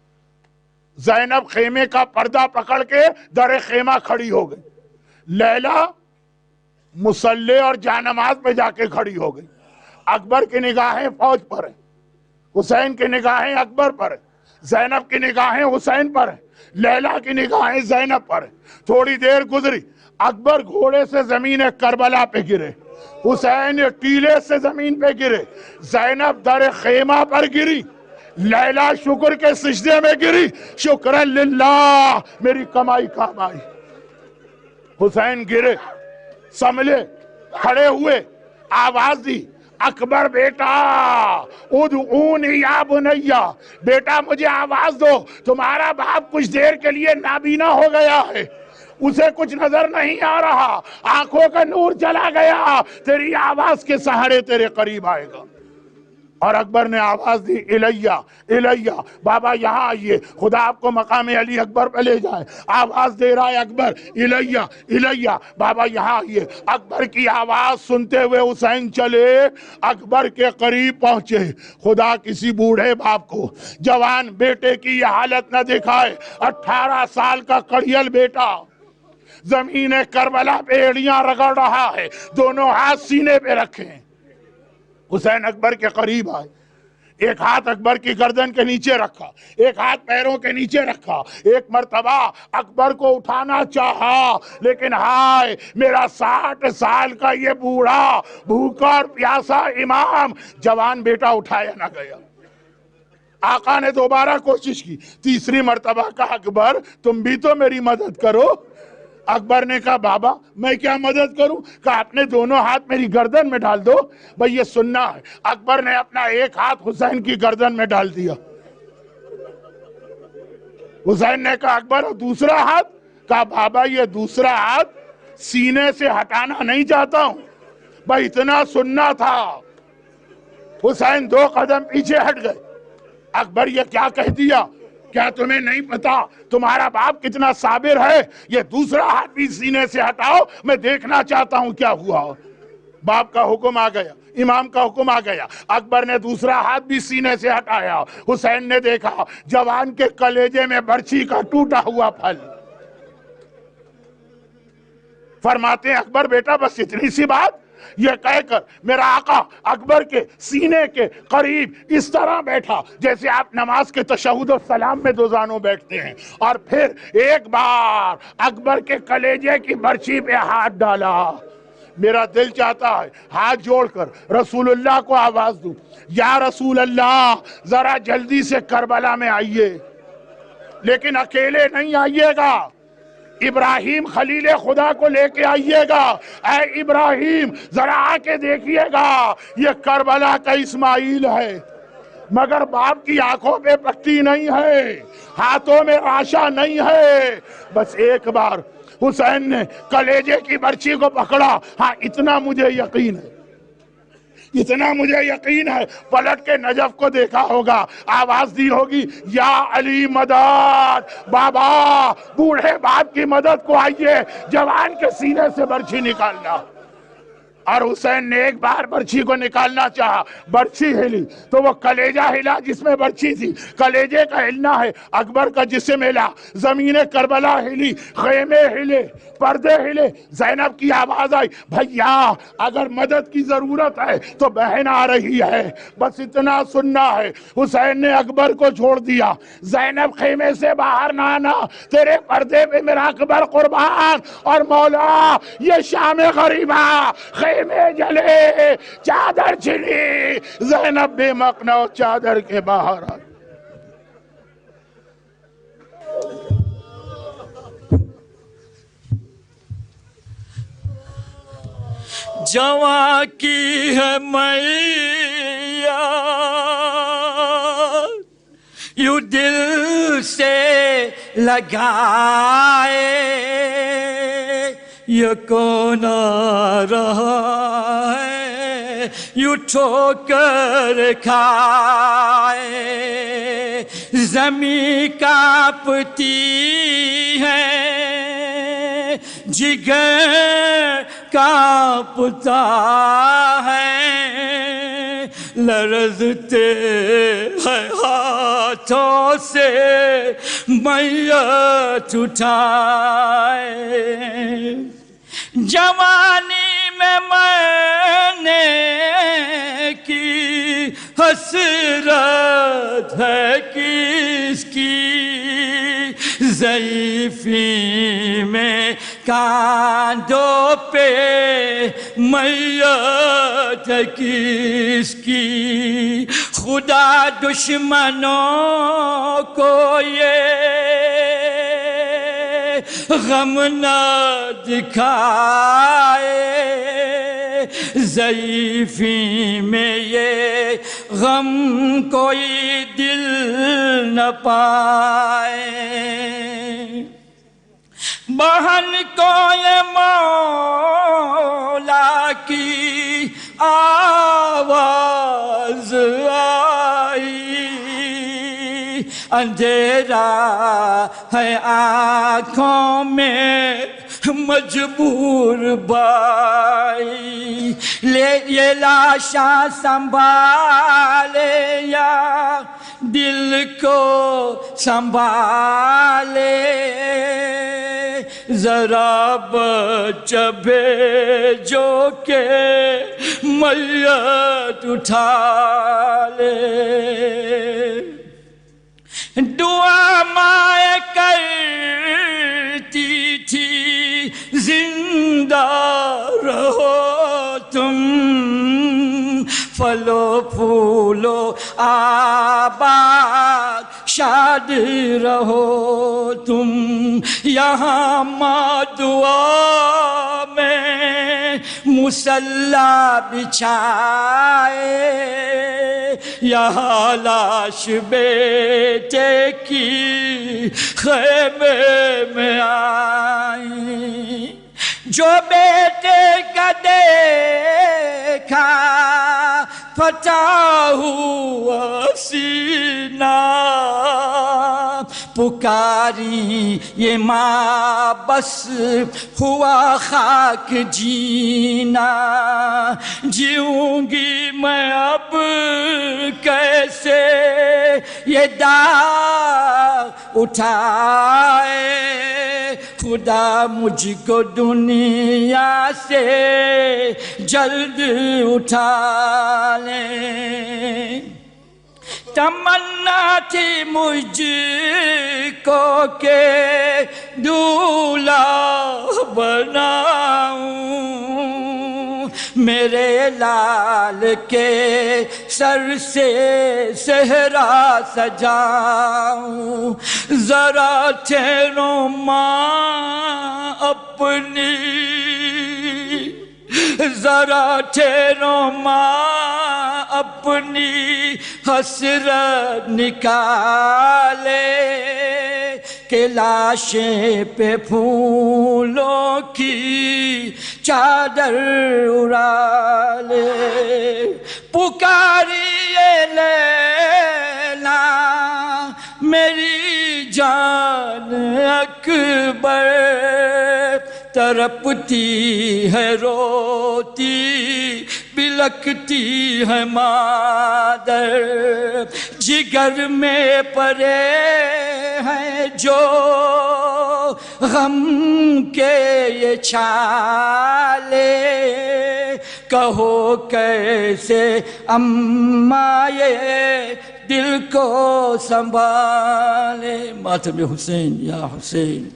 زینب خیمے کا پردہ پکڑ کے در خیمہ کھڑی ہو گئی. لیلا مصلی اور جانماز پہ جا کے کھڑی ہو گئی. اکبر کی نگاہیں فوج پر ہیں، حسین کی نگاہیں اکبر پر ہیں، زینب کی نگاہیں حسین پر ہیں، لیلا کی نگاہیں زینب پر ہیں. تھوڑی دیر گزری، اکبر گھوڑے سے زمین کربلا پہ گرے، حسین ٹیلے سے زمین پہ گرے، زینب در خیمہ پر گری، لیلا شکر کے سجدے میں گری. شکرا للہ، میری کمائی کام آئی. حسین گرے، سنبھلے، کھڑے ہوئے، آواز دی اکبر بیٹا ادعونی یا بنیا، بیٹا مجھے آواز دو، تمہارا باپ کچھ دیر کے لیے نابینا ہو گیا ہے، اسے کچھ نظر نہیں آ رہا، آنکھوں کا نور چلا گیا، تیری آواز کے سہارے تیرے قریب آئے گا۔ اور اکبر نے آواز دی الیہ الیہ، بابا یہاں آئیے، خدا آپ کو مقام علی اکبر پہ لے جائے۔ آواز دے رہا ہے اکبر الیہ الیہ، بابا یہاں آئیے۔ اکبر کی آواز سنتے ہوئے حسین چلے، اکبر کے قریب پہنچے۔ خدا کسی بوڑھے باپ کو جوان بیٹے کی یہ حالت نہ دکھائے، 18 سال کا کڑیل بیٹا زمین کربلا پہ ایڑیاں رگڑ رہا ہے، دونوں ہاتھ سینے پہ رکھے۔ حسین اکبر کے قریب آئے، ایک ہاتھ اکبر کی گردن کے نیچے رکھا، ایک ہاتھ پیروں کے نیچے رکھا، ایک مرتبہ اکبر کو اٹھانا چاہا، لیکن ہائے میرا 60 سال کا یہ بوڑھا بھوکا اور پیاسا امام، جوان بیٹا اٹھایا نہ گیا۔ آقا نے دوبارہ کوشش کی، تیسری مرتبہ کہا اکبر تم بھی تو میری مدد کرو۔ اکبر نے کہا بابا میں کیا مدد کروں؟ کہا اپنے دونوں ہاتھ میری گردن میں ڈال دو۔ بھئی یہ سننا ہے، اکبر نے اپنا ایک ہاتھ حسین کی گردن میں ڈال دیا۔ حسین نے کہا اکبر دوسرا ہاتھ؟ کہا بابا یہ دوسرا ہاتھ سینے سے ہٹانا نہیں چاہتا ہوں۔ بھئی اتنا سننا تھا۔ حسین 2 قدم پیچھے ہٹ گئے۔ اکبر یہ کیا کہہ دیا؟ کیا تمہیں نہیں پتا تمہارا باپ کتنا صابر ہے؟ یہ دوسرا ہاتھ بھی سینے سے ہٹاؤ، میں دیکھنا چاہتا ہوں کیا ہوا۔ باپ کا حکم آ گیا، امام کا حکم آ گیا، اکبر نے دوسرا ہاتھ بھی سینے سے ہٹایا۔ حسین نے دیکھا جوان کے کلیجے میں برچھی کا ٹوٹا ہوا پھل۔ فرماتے ہیں اکبر بیٹا بس اتنی سی بات؟ یہ کہہ کر میرا آقا اکبر کے سینے کے قریب اس طرح بیٹھا جیسے آپ نماز کے تشہد و سلام میں دوزانوں بیٹھتے ہیں، اور پھر ایک بار اکبر کے کلیجے کی برچھی پہ ہاتھ ڈالا۔ میرا دل چاہتا ہے ہاتھ جوڑ کر رسول اللہ کو آواز دوں، یا رسول اللہ ذرا جلدی سے کربلا میں آئیے، لیکن اکیلے نہیں آئیے گا، ابراہیم خلیل خدا کو لے کے آئیے گا۔ اے ابراہیم ذرا آ کے دیکھیے گا، یہ کربلا کا اسماعیل ہے، مگر باپ کی آنکھوں پہ پٹی نہیں ہے، ہاتھوں میں راشا نہیں ہے۔ بس ایک بار حسین نے کلیجے کی برچھی کو پکڑا، ہاں اتنا مجھے یقین ہے، اتنا مجھے یقین ہے، پلٹ کے نجف کو دیکھا ہوگا، آواز دی ہوگی یا علی مدد، بابا بوڑھے باپ کی مدد کو آئیے، جوان کے سینے سے برچھی نکالنا۔ اور حسین نے ایک بار برچھی کو نکالنا چاہا، برچھی ہلی تو وہ کلیجہ ہلا جس میں برچھی تھی، کلیجے کا ہلنا ہے، اکبر کا جسم ہلا، زمین کربلا ہلی، خیمے ہلے، پردے ہلے۔ زینب کی آواز آئی بھیا اگر مدد کی ضرورت ہے تو بہن آ رہی ہے، بس اتنا سننا ہے۔ حسین نے اکبر کو چھوڑ دیا، زینب خیمے سے باہر نہ آنا، تیرے پردے پہ میرا اکبر قربان، اور مولا یہ شام غریبہ، خیمے جلے، چادر چھلی، زینب بے مقنع چادر کے باہر آئی۔ جواں کی ہے میاں یوں دل سے لگائے، یہ کون آ رہا ہے یوں ٹھوکر کھائے، زمین کانپتی ہے جگر کانپتا ہے، لرزتے ہیں ہاتھوں سے میت اٹھائے۔ جوانی میں مرنے کی حسرت ہے کس کی، ضعیفی میں کاندھوں پہ میت ہے کس کی، خدا دشمنوں کو یہ غم نہ دکھائے، ضعیفی میں یہ غم کوئی دل نہ پائے بہن کو یہ مولا کی آواز آئی اندھیرا ہے آنکھوں میں مجبور بھائی لے یہ لاشا سنبھالے یا دل کو سنبھالے ذرا بچہ بھیجو کہ میت اٹھا لے دعا مائیں کرتی تھی زندہ رہو تم پھلو پھولو آباد شاد رہو تم یہاں ماں دعا میں مصلی بچھائے یہاں لاش بیٹے کی خیمے میں آئی جو بیٹے کا دیکھا فتح ہوا سینہ پکاری یہ ماں بس ہوا خاک جینا جیوں گی میں اب کیسے یہ داغ اٹھائے خدا مجھ کو دنیا سے جلد اٹھا لے تمنا تھی مجھ کو کہ دولہا بناؤں میرے لال کے سر سے صحرا سجاؤں ذرا ٹھہرو ماں اپنی ذرا ٹھہرو ماں اپنی حسرت نکالے کہ لاشیں پہ پھولوں کی چادر اڑا لے پکاریے لیلا میری جان اکبر تڑپتی ہے روتی بلکتی ہے مادر جگر میں پڑے ہیں جو غم کے یہ چھالے کہو کیسے اماں یہ دل کو سنبھالے ماتم حسین یا حسین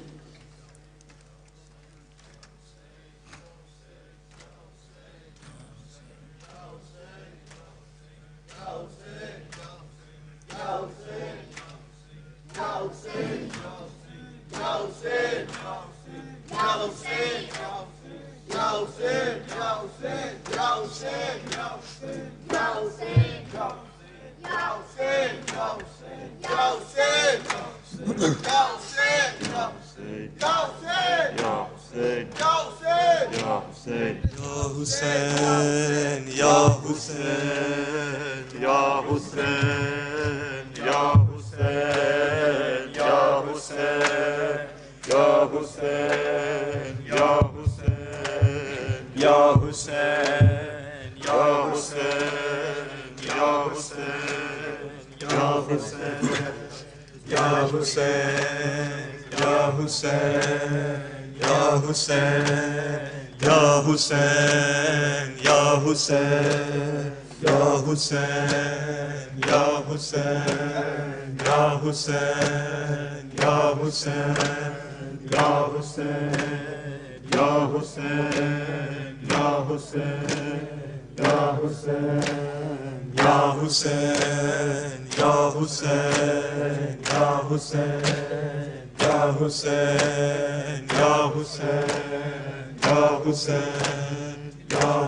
Hussein, Ya Hussein, Ya